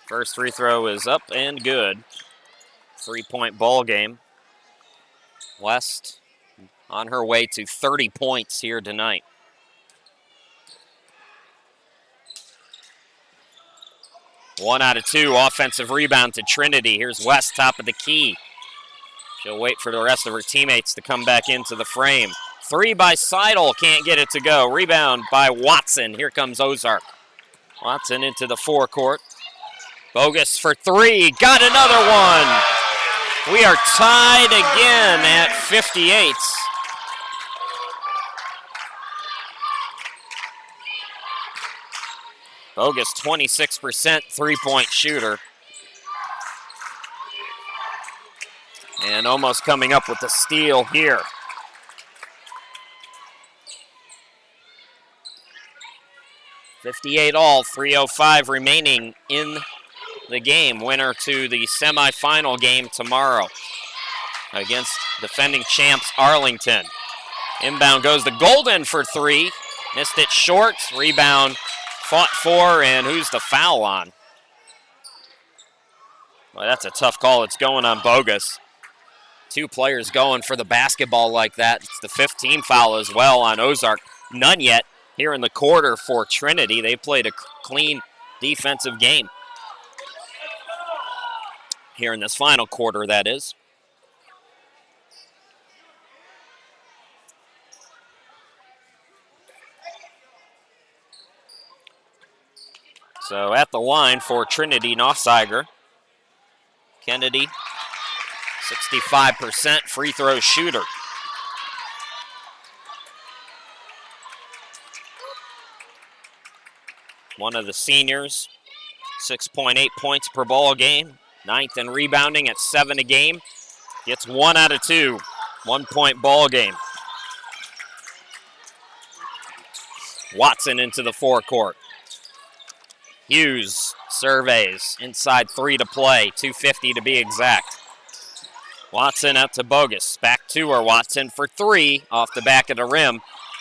First free throw is up and good. 3-point ball game. West on her way to 30 points here tonight. One out of two, offensive rebound to Trinity. Here's West, top of the key. She'll wait for the rest of her teammates to come back into the frame. Three by Seidel, can't get it to go. Rebound by Watson. Here comes Ozark. Watson into the forecourt. Bogus for three, got another one. We are tied again at 58. Bogus, 26% three-point shooter. And almost coming up with the steal here. .58 all, 3:05 remaining in the game. Winner to the semifinal game tomorrow against defending champs Arlington. Inbound goes to Golden for three. Missed it short. Rebound fought for, and who's the foul on? Well, that's a tough call. It's going on Bogus. Two players going for the basketball like that. It's the 15 foul as well on Ozark. None yet here in the quarter for Trinity. They played a clean defensive game here in this final quarter, that is. So at the line for Trinity, Nofziger. Kennedy, 65% free throw shooter. One of the seniors, 6.8 points per ball game. Ninth in rebounding at 7 a game. Gets 1 out of 2. 1-point ball game. Watson into the forecourt. Hughes surveys. Inside 3 to play. 2:50 to be exact. Watson out to Bogus. Back to her. Watson for 3 off the back of the rim.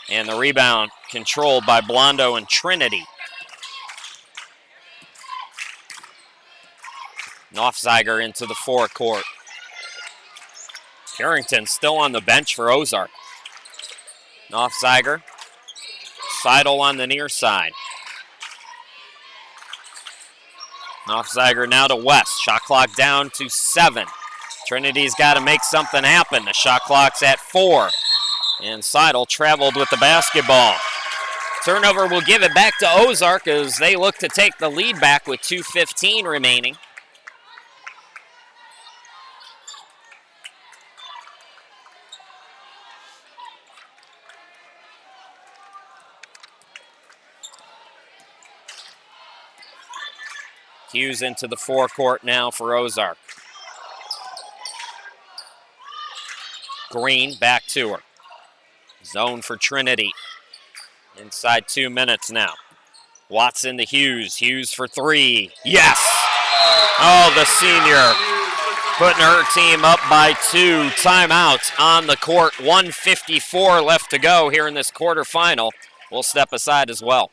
And the rebound controlled by Blondo and Trinity. Nofziger into the forecourt. Carrington still on the bench for Ozark. Nofziger. Seidel on the near side. Nofziger now to West. Shot clock down to 7. Trinity's got to make something happen. The shot clock's at 4. And Seidel traveled with the basketball. Turnover will give it back to Ozark as they look to take the lead back with 2:15 remaining. Hughes into the forecourt now for Ozark. Green back to her. Zone for Trinity. Inside 2 minutes now. Watson to Hughes. Hughes for 3. Yes! Oh, the senior putting her team up by 2. Timeout on the court. 1:54 left to go here in this quarterfinal. We'll step aside as well.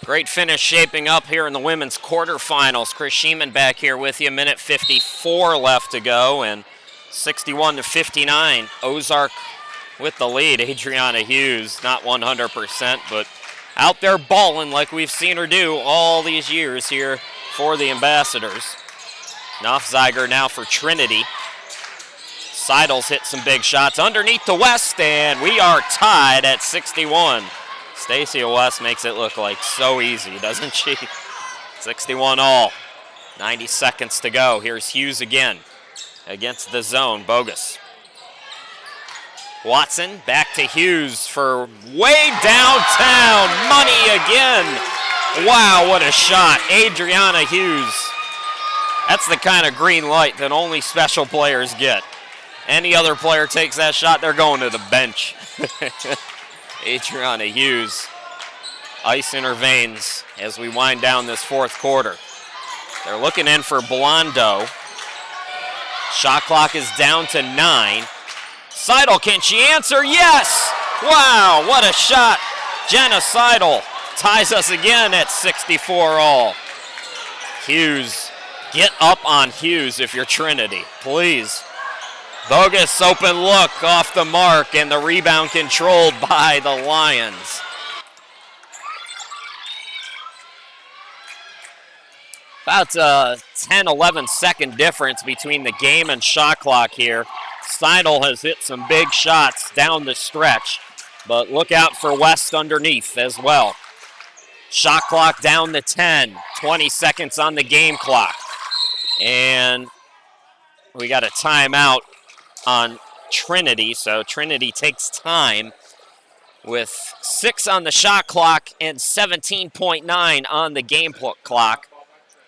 Great finish shaping up here in the women's quarterfinals. Chris Sheeman back here with you. 1:54 left to go, and 61-59. Ozark with the lead. Adriana Hughes, not 100%, but out there balling like we've seen her do all these years here for the Ambassadors. Knopfzeiger now for Trinity. Seidel's hit some big shots underneath the West, and we are tied at 61. Stacia West makes it look like so easy, doesn't she? 61 all. 90 seconds to go. Here's Hughes again against the zone. Bogus. Watson back to Hughes for way downtown. Money again. Wow, what a shot. Adriana Hughes. That's the kind of green light that only special players get. Any other player takes that shot, they're going to the bench. Adriana Hughes. Ice in her veins as we wind down this fourth quarter. They're looking in for Blondo. Shot clock is down to 9. Seidel, can she answer? Yes! Wow, what a shot. Jenna Seidel ties us again at 64 all. Hughes, get up on Hughes if you're Trinity, please. Bogus open look off the mark, and the rebound controlled by the Lions. About a 10, 11 second difference between the game and shot clock here. Seidel has hit some big shots down the stretch, but look out for West underneath as well. Shot clock down to 10, 20 seconds on the game clock. And we got a timeout on Trinity, so Trinity takes time with 6 on the shot clock and 17.9 on the game clock.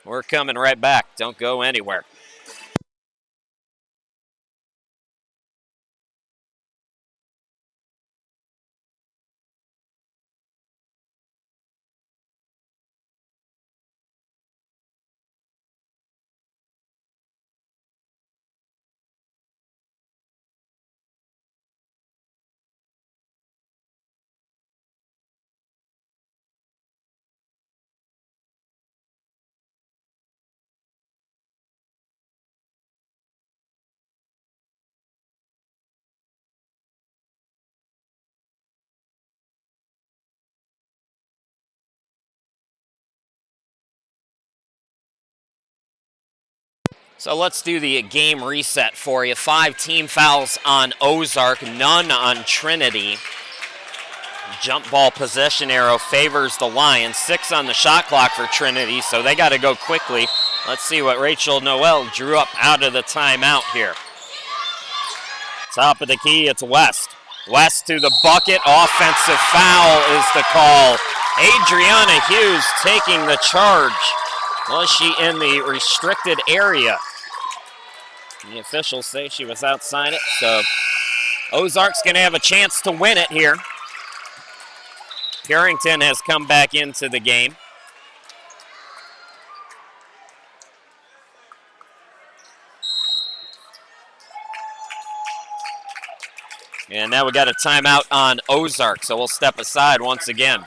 We're coming right back. Don't go anywhere. So let's do the game reset for you. 5 team fouls on Ozark, none on Trinity. Jump ball possession arrow favors the Lions. 6 on the shot clock for Trinity, so they got to go quickly. Let's see what Rachel Noel drew up out of the timeout here. Top of the key, it's West. West to the bucket. Offensive foul is the call. Adriana Hughes taking the charge. Was she in the restricted area? The officials say she was outside it, so Ozark's going to have a chance to win it here. Purington has come back into the game. And now we got a timeout on Ozark, so we'll step aside once again.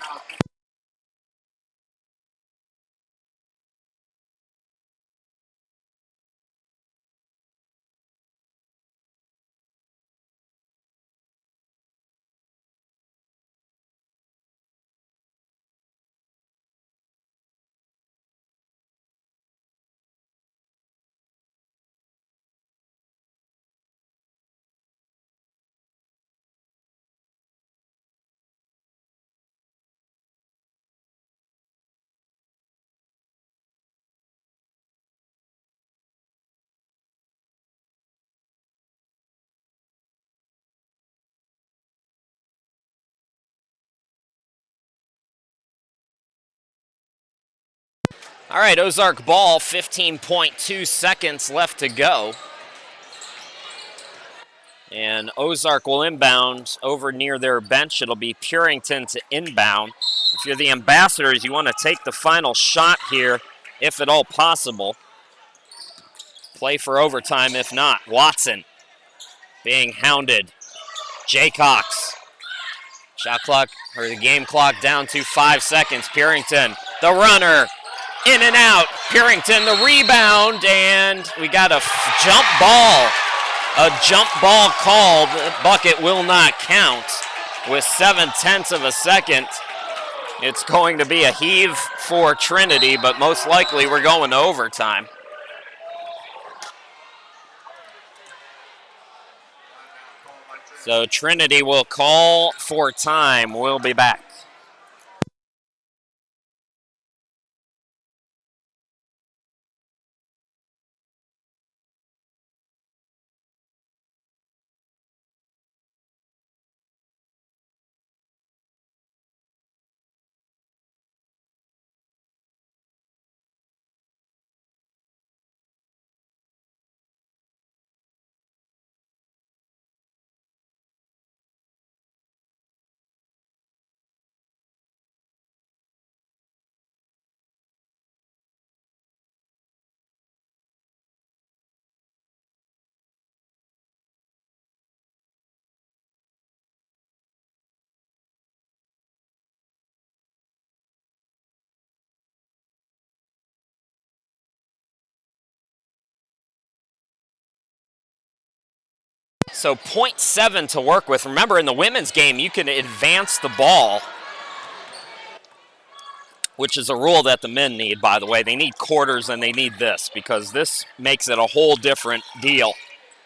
All right, Ozark ball, 15.2 seconds left to go. And Ozark will inbound over near their bench. It'll be Purington to inbound. If you're the Ambassadors, you want to take the final shot here, if at all possible. Play for overtime if not. Watson being hounded. Jaycox. Shot clock, or the game clock down to 5 seconds. Purington, the runner. In and out. Purington, the rebound, and we got a jump ball. A jump ball called. The bucket will not count. With 0.7 of a second, it's going to be a heave for Trinity, but most likely we're going to overtime. So Trinity will call for time. We'll be back. So 0.7 to work with. Remember, in the women's game, you can advance the ball, which is a rule that the men need, by the way. They need quarters and they need this because this makes it a whole different deal.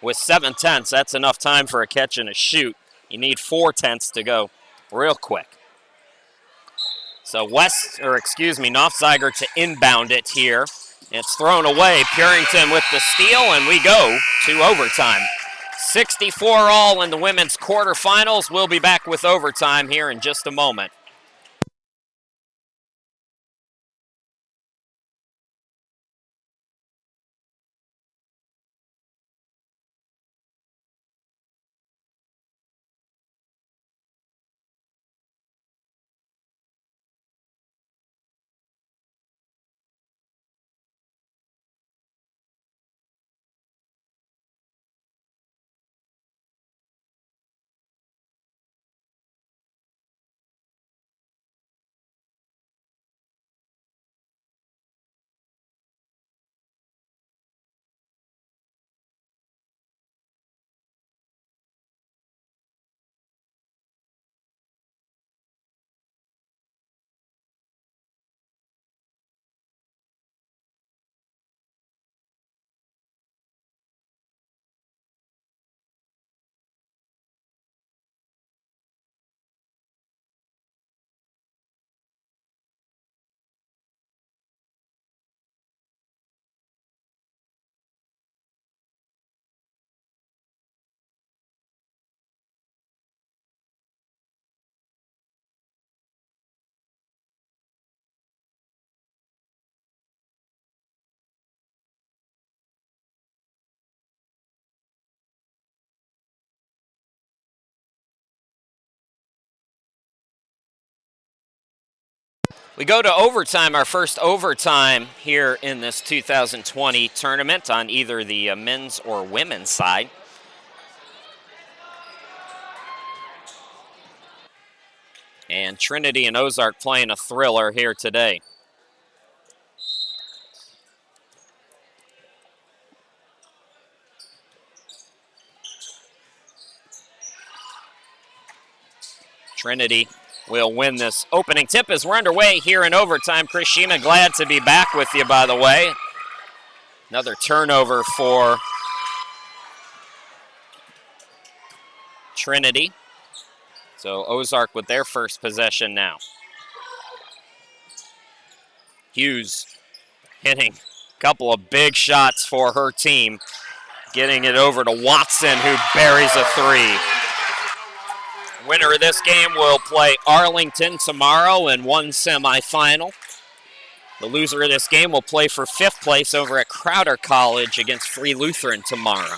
With 0.7, that's enough time for a catch and a shoot. You need 0.4 to go real quick. So Nofziger to inbound it here. It's thrown away. Purington with the steal, and we go to overtime. 64 all in the women's quarterfinals. We'll be back with overtime here in just a moment. We go to overtime, our first overtime here in this 2020 tournament on either the men's or women's side. And Trinity and Ozark playing a thriller here today. Trinity will win this opening tip as we're underway here in overtime. Chris Shima, glad to be back with you, by the way. Another turnover for Trinity. So Ozark with their first possession now. Hughes hitting a couple of big shots for her team. Getting it over to Watson, who buries a three. Winner of this game will play Arlington tomorrow in one semifinal. The loser of this game will play for 5th place over at Crowder College against Free Lutheran tomorrow.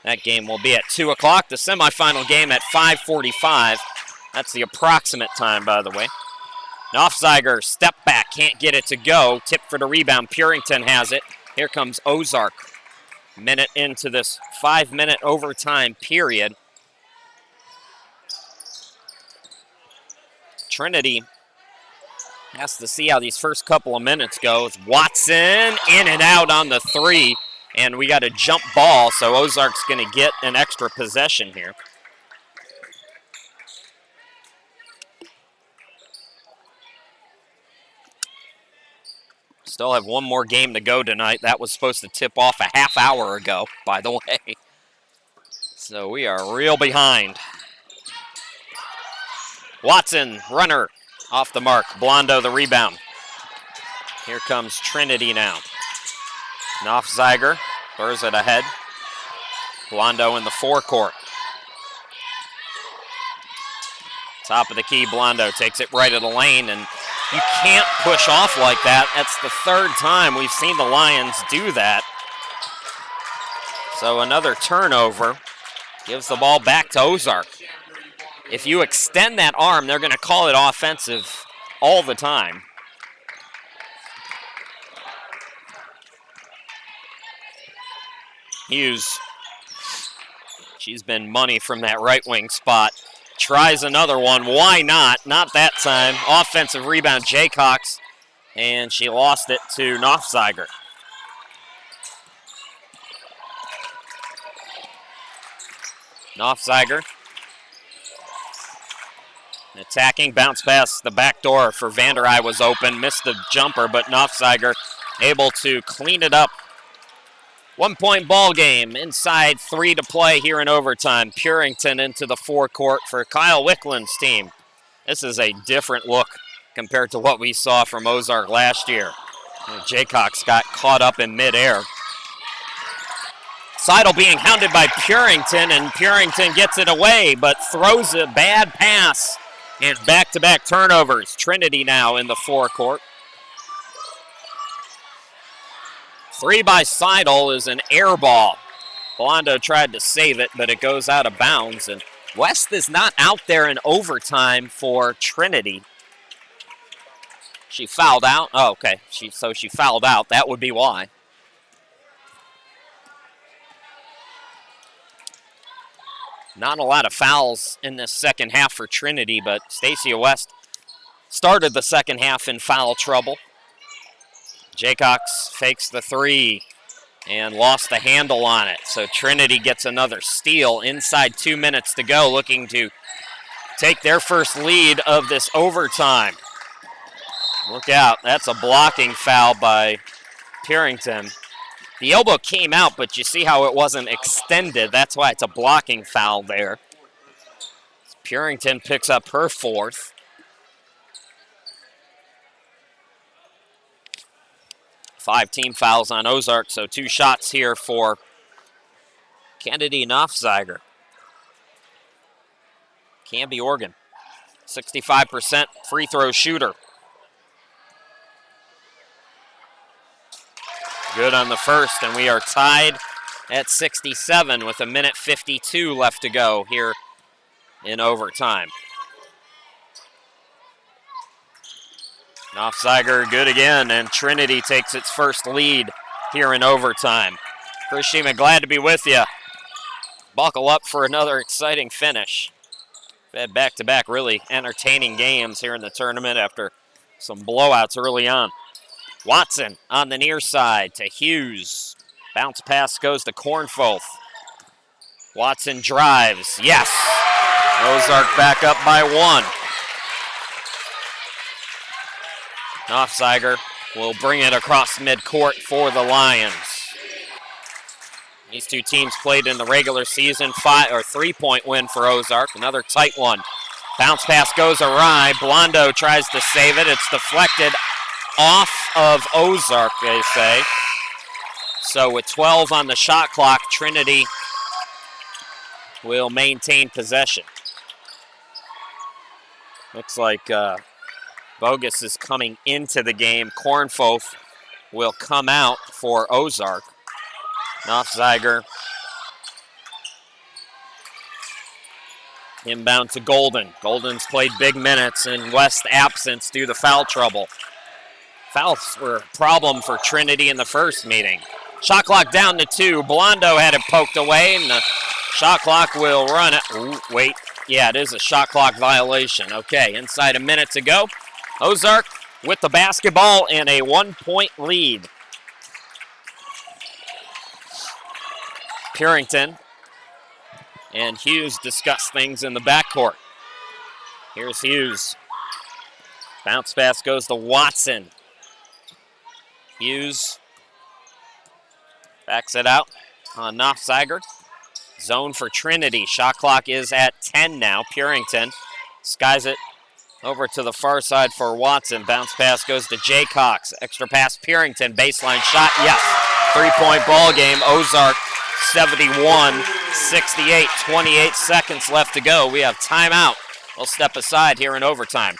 That game will be at 2 o'clock. The semifinal game at 5:45. That's the approximate time, by the way. Nofziger, step back, can't get it to go. Tip for the rebound. Purington has it. Here comes Ozark. Minute into this 5-minute overtime period. Trinity has to see how these first couple of minutes go. It's Watson in and out on the three. And we got a jump ball, so Ozark's going to get an extra possession here. Still have one more game to go tonight. That was supposed to tip off a half hour ago, by the way. So we are real behind. Watson, runner, off the mark. Blondo, the rebound. Here comes Trinity now. Knopfzeiger throws it ahead. Blondo in the forecourt. Top of the key, Blondo takes it right of the lane, and you can't push off like that. That's the third time we've seen the Lions do that. So another turnover gives the ball back to Ozark. If you extend that arm, they're going to call it offensive all the time. Hughes, she's been money from that right wing spot. Tries another one. Why not? Not that time. Offensive rebound, Jaycox, and she lost it to Knopfzeiger. Knopfzeiger attacking, bounce pass the back door for Vanderhei was open. Missed the jumper, but Knopfzeiger able to clean it up. 1 point ball game, inside 3 to play here in overtime. Purington into the forecourt for Kyle Wickland's team. This is a different look compared to what we saw from Ozark last year. Jaycox got caught up in midair. Seidel being hounded by Purington, and Purington gets it away, but throws a bad pass. And back-to-back turnovers. Trinity now in the forecourt. 3 by Seidel is an air ball. Blondo tried to save it, but it goes out of bounds. And West is not out there in overtime for Trinity. She fouled out. Oh, okay. So she fouled out. That would be why. Not a lot of fouls in this second half for Trinity, but Stacia West started the second half in foul trouble. Jaycox fakes the 3 and lost the handle on it. So Trinity gets another steal inside 2 minutes to go, looking to take their first lead of this overtime. Look out, that's a blocking foul by Purington. The elbow came out, but you see how it wasn't extended. That's why it's a blocking foul there. Purington picks up her 4th. Five team fouls on Ozark, so 2 shots here for Kennedy Knopfzeiger. Canby Organ, 65% free throw shooter. Good on the first, and we are tied at 67 with 1:52 left to go here in overtime. Knopfzeiger good again, and Trinity takes its first lead here in overtime. Chris Sheeman, glad to be with you. Buckle up for another exciting finish. We've had back-to-back really entertaining games here in the tournament after some blowouts early on. Watson on the near side to Hughes. Bounce pass goes to Kornfoth. Watson drives. Yes! Ozark back up by 1. Knopfzeiger will bring it across midcourt for the Lions. These two teams played in the regular season. 3-point win for Ozark. Another tight one. Bounce pass goes awry. Blondo tries to save it. It's deflected off of Ozark, they say. So with 12 on the shot clock, Trinity will maintain possession. Looks like Bogus is coming into the game. Kornfoth will come out for Ozark. Knopfzeiger inbound to Golden. Golden's played big minutes in West's absence due to foul trouble. Fouls were a problem for Trinity in the first meeting. Shot clock down to 2. Blondo had it poked away, and the shot clock will run it. Ooh, wait. Yeah, it is a shot clock violation. Okay, inside a minute to go. Ozark with the basketball and a 1-point lead. Purington and Hughes discuss things in the backcourt. Here's Hughes. Bounce pass goes to Watson. Hughes backs it out on Knopfzeiger. Zone for Trinity. Shot clock is at 10 now. Purington skies it over to the far side for Watson. Bounce pass goes to Jay Cox. Extra pass, Purington. Baseline shot, yes. 3-point ball game. Ozark 71-68. 28 seconds left to go. We have timeout. We'll step aside here in overtime.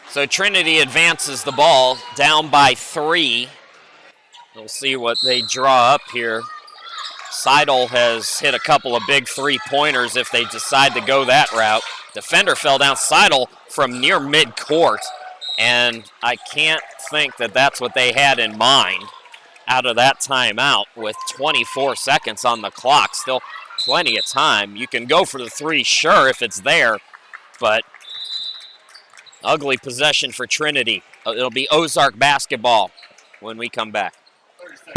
So Trinity advances the ball down by 3. We'll see what they draw up here. Seidel has hit a couple of big three-pointers if they decide to go that route. Defender fell down. Seidel from near midcourt, and I can't think that that's what they had in mind out of that timeout with 24 seconds on the clock. Still plenty of time. You can go for the three, sure, if it's there, but ugly possession for Trinity. It'll be Ozark basketball when we come back. 30 seconds.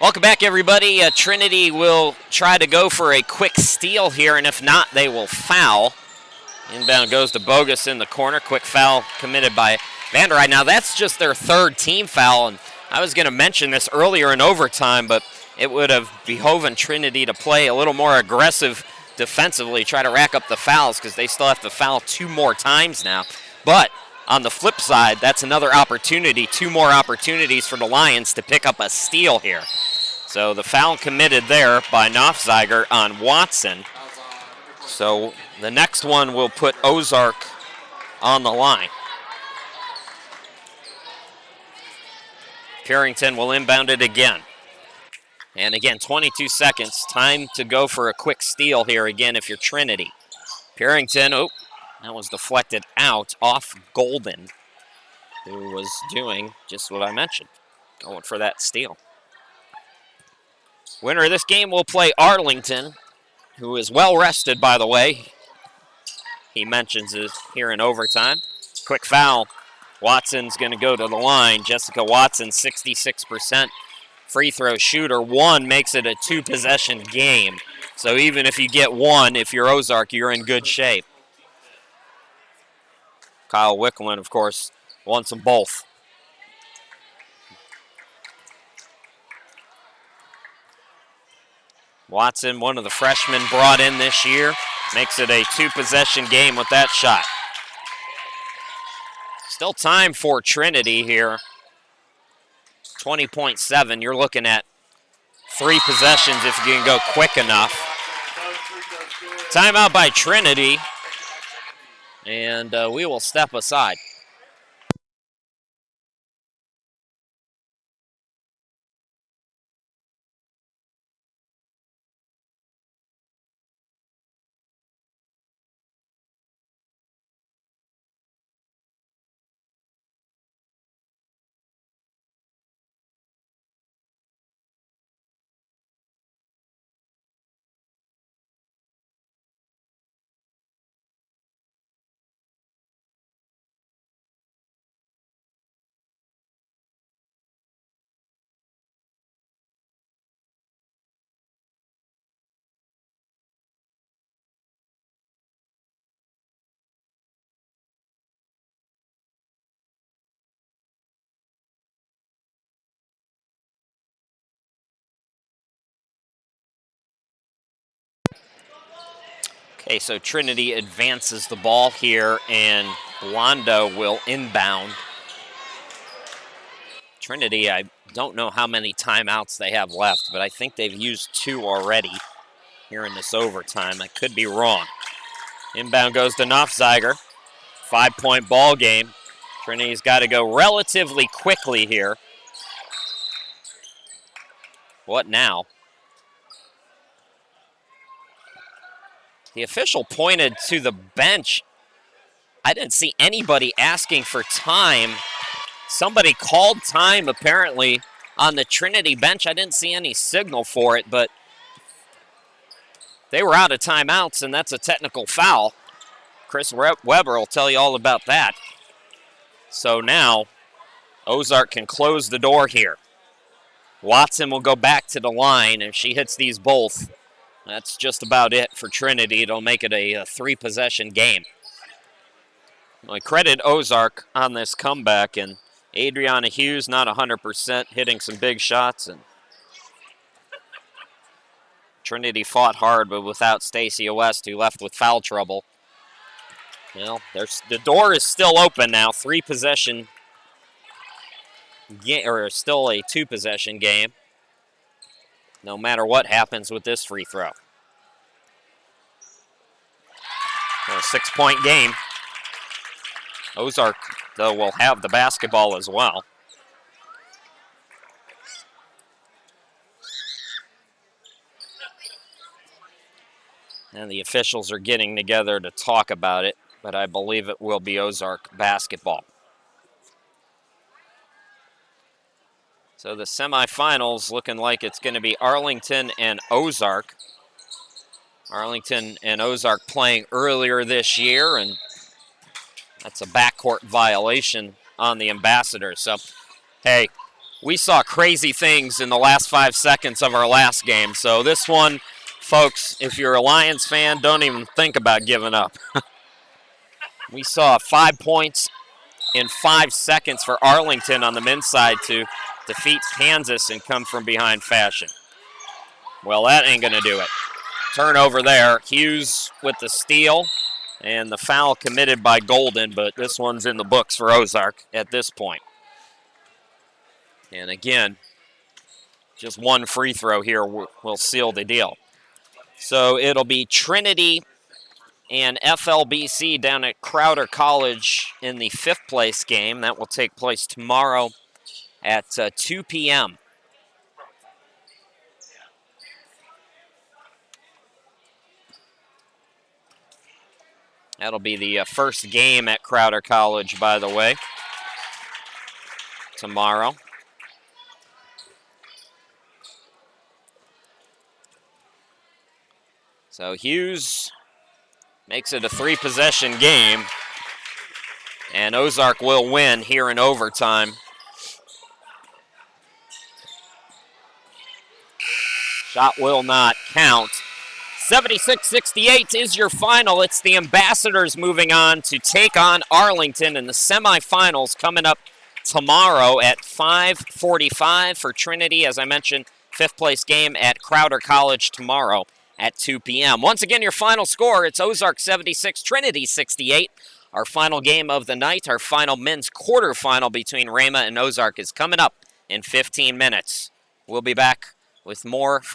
Welcome back, everybody. Trinity will try to go for a quick steal here, and if not, they will foul. Inbound goes to Bogus in the corner. Quick foul committed by Vanderride. Now, that's just their third team foul, and I was going to mention this earlier in overtime, but it would have behoven Trinity to play a little more aggressive defensively, try to rack up the fouls, because they still have to foul 2 more times now. But on the flip side, that's another opportunity, 2 more opportunities for the Lions to pick up a steal here. So the foul committed there by Knopfzeiger on Watson. So the next one will put Ozark on the line. Purington will inbound it again. And again, 22 seconds. Time to go for a quick steal here again if you're Trinity. Purington, oh, that was deflected out off Golden, who was doing just what I mentioned, going for that steal. Winner of this game will play Arlington, who is well rested, by the way. He mentions it here in overtime. Quick foul. Watson's going to go to the line. Jessica Watson, 66% free throw shooter. 1 makes it a 2-possession game. So even if you get 1, if you're Ozark, you're in good shape. Kyle Wicklund, of course, wants them both. Watson, one of the freshmen brought in this year, makes it a 2-possession game with that shot. Still time for Trinity here. 20.7, you're looking at 3 possessions if you can go quick enough. Timeout by Trinity, and we will step aside. Okay, so Trinity advances the ball here, and Blondo will inbound. Trinity, I don't know how many timeouts they have left, but I think they've used 2 already here in this overtime. I could be wrong. Inbound goes to Nofziger. 5-point ball game. Trinity's got to go relatively quickly here. What now? The official pointed to the bench. I didn't see anybody asking for time. Somebody called time apparently on the Trinity bench. I didn't see any signal for it, but they were out of timeouts, and that's a technical foul. Chris Weber will tell you all about that. So now Ozark can close the door here. Watson will go back to the line. If she hits these both, that's just about it for Trinity. It'll make it a 3-possession game. I credit Ozark on this comeback, and Adriana Hughes not 100%, hitting some big shots, and Trinity fought hard, but without Stacia West, who left with foul trouble. Well, the door is still open now. 3-possession game, or still a 2-possession game, no matter what happens with this free throw. So a 6-point game. Ozark, though, will have the basketball as well. And the officials are getting together to talk about it, but I believe it will be Ozark basketball. So the semifinals looking like it's going to be Arlington and Ozark. Arlington and Ozark playing earlier this year, and that's a backcourt violation on the Ambassadors. So, hey, we saw crazy things in the last 5 seconds of our last game. So this one, folks, if you're a Lions fan, don't even think about giving up. We saw 5 points in 5 seconds for Arlington on the men's side to defeat Kansas and come from behind fashion. Well, that ain't going to do it. Turnover there. Hughes with the steal and the foul committed by Golden, but this one's in the books for Ozark at this point. And again, just one free throw here will seal the deal. So it'll be Trinity and FLBC down at Crowder College in the 5th place game. That will take place tomorrow at 2 p.m. That'll be the first game at Crowder College, by the way, tomorrow. So Hughes makes it a 3-possession game, and Ozark will win here in overtime. Shot will not count. 76-68 is your final. It's the Ambassadors moving on to take on Arlington in the semifinals coming up tomorrow at 5:45 for Trinity. As I mentioned, 5th place game at Crowder College tomorrow at 2 p.m. Once again, your final score, it's Ozark 76, Trinity 68. Our final game of the night, our final men's quarterfinal between Rhema and Ozark is coming up in 15 minutes. We'll be back with more from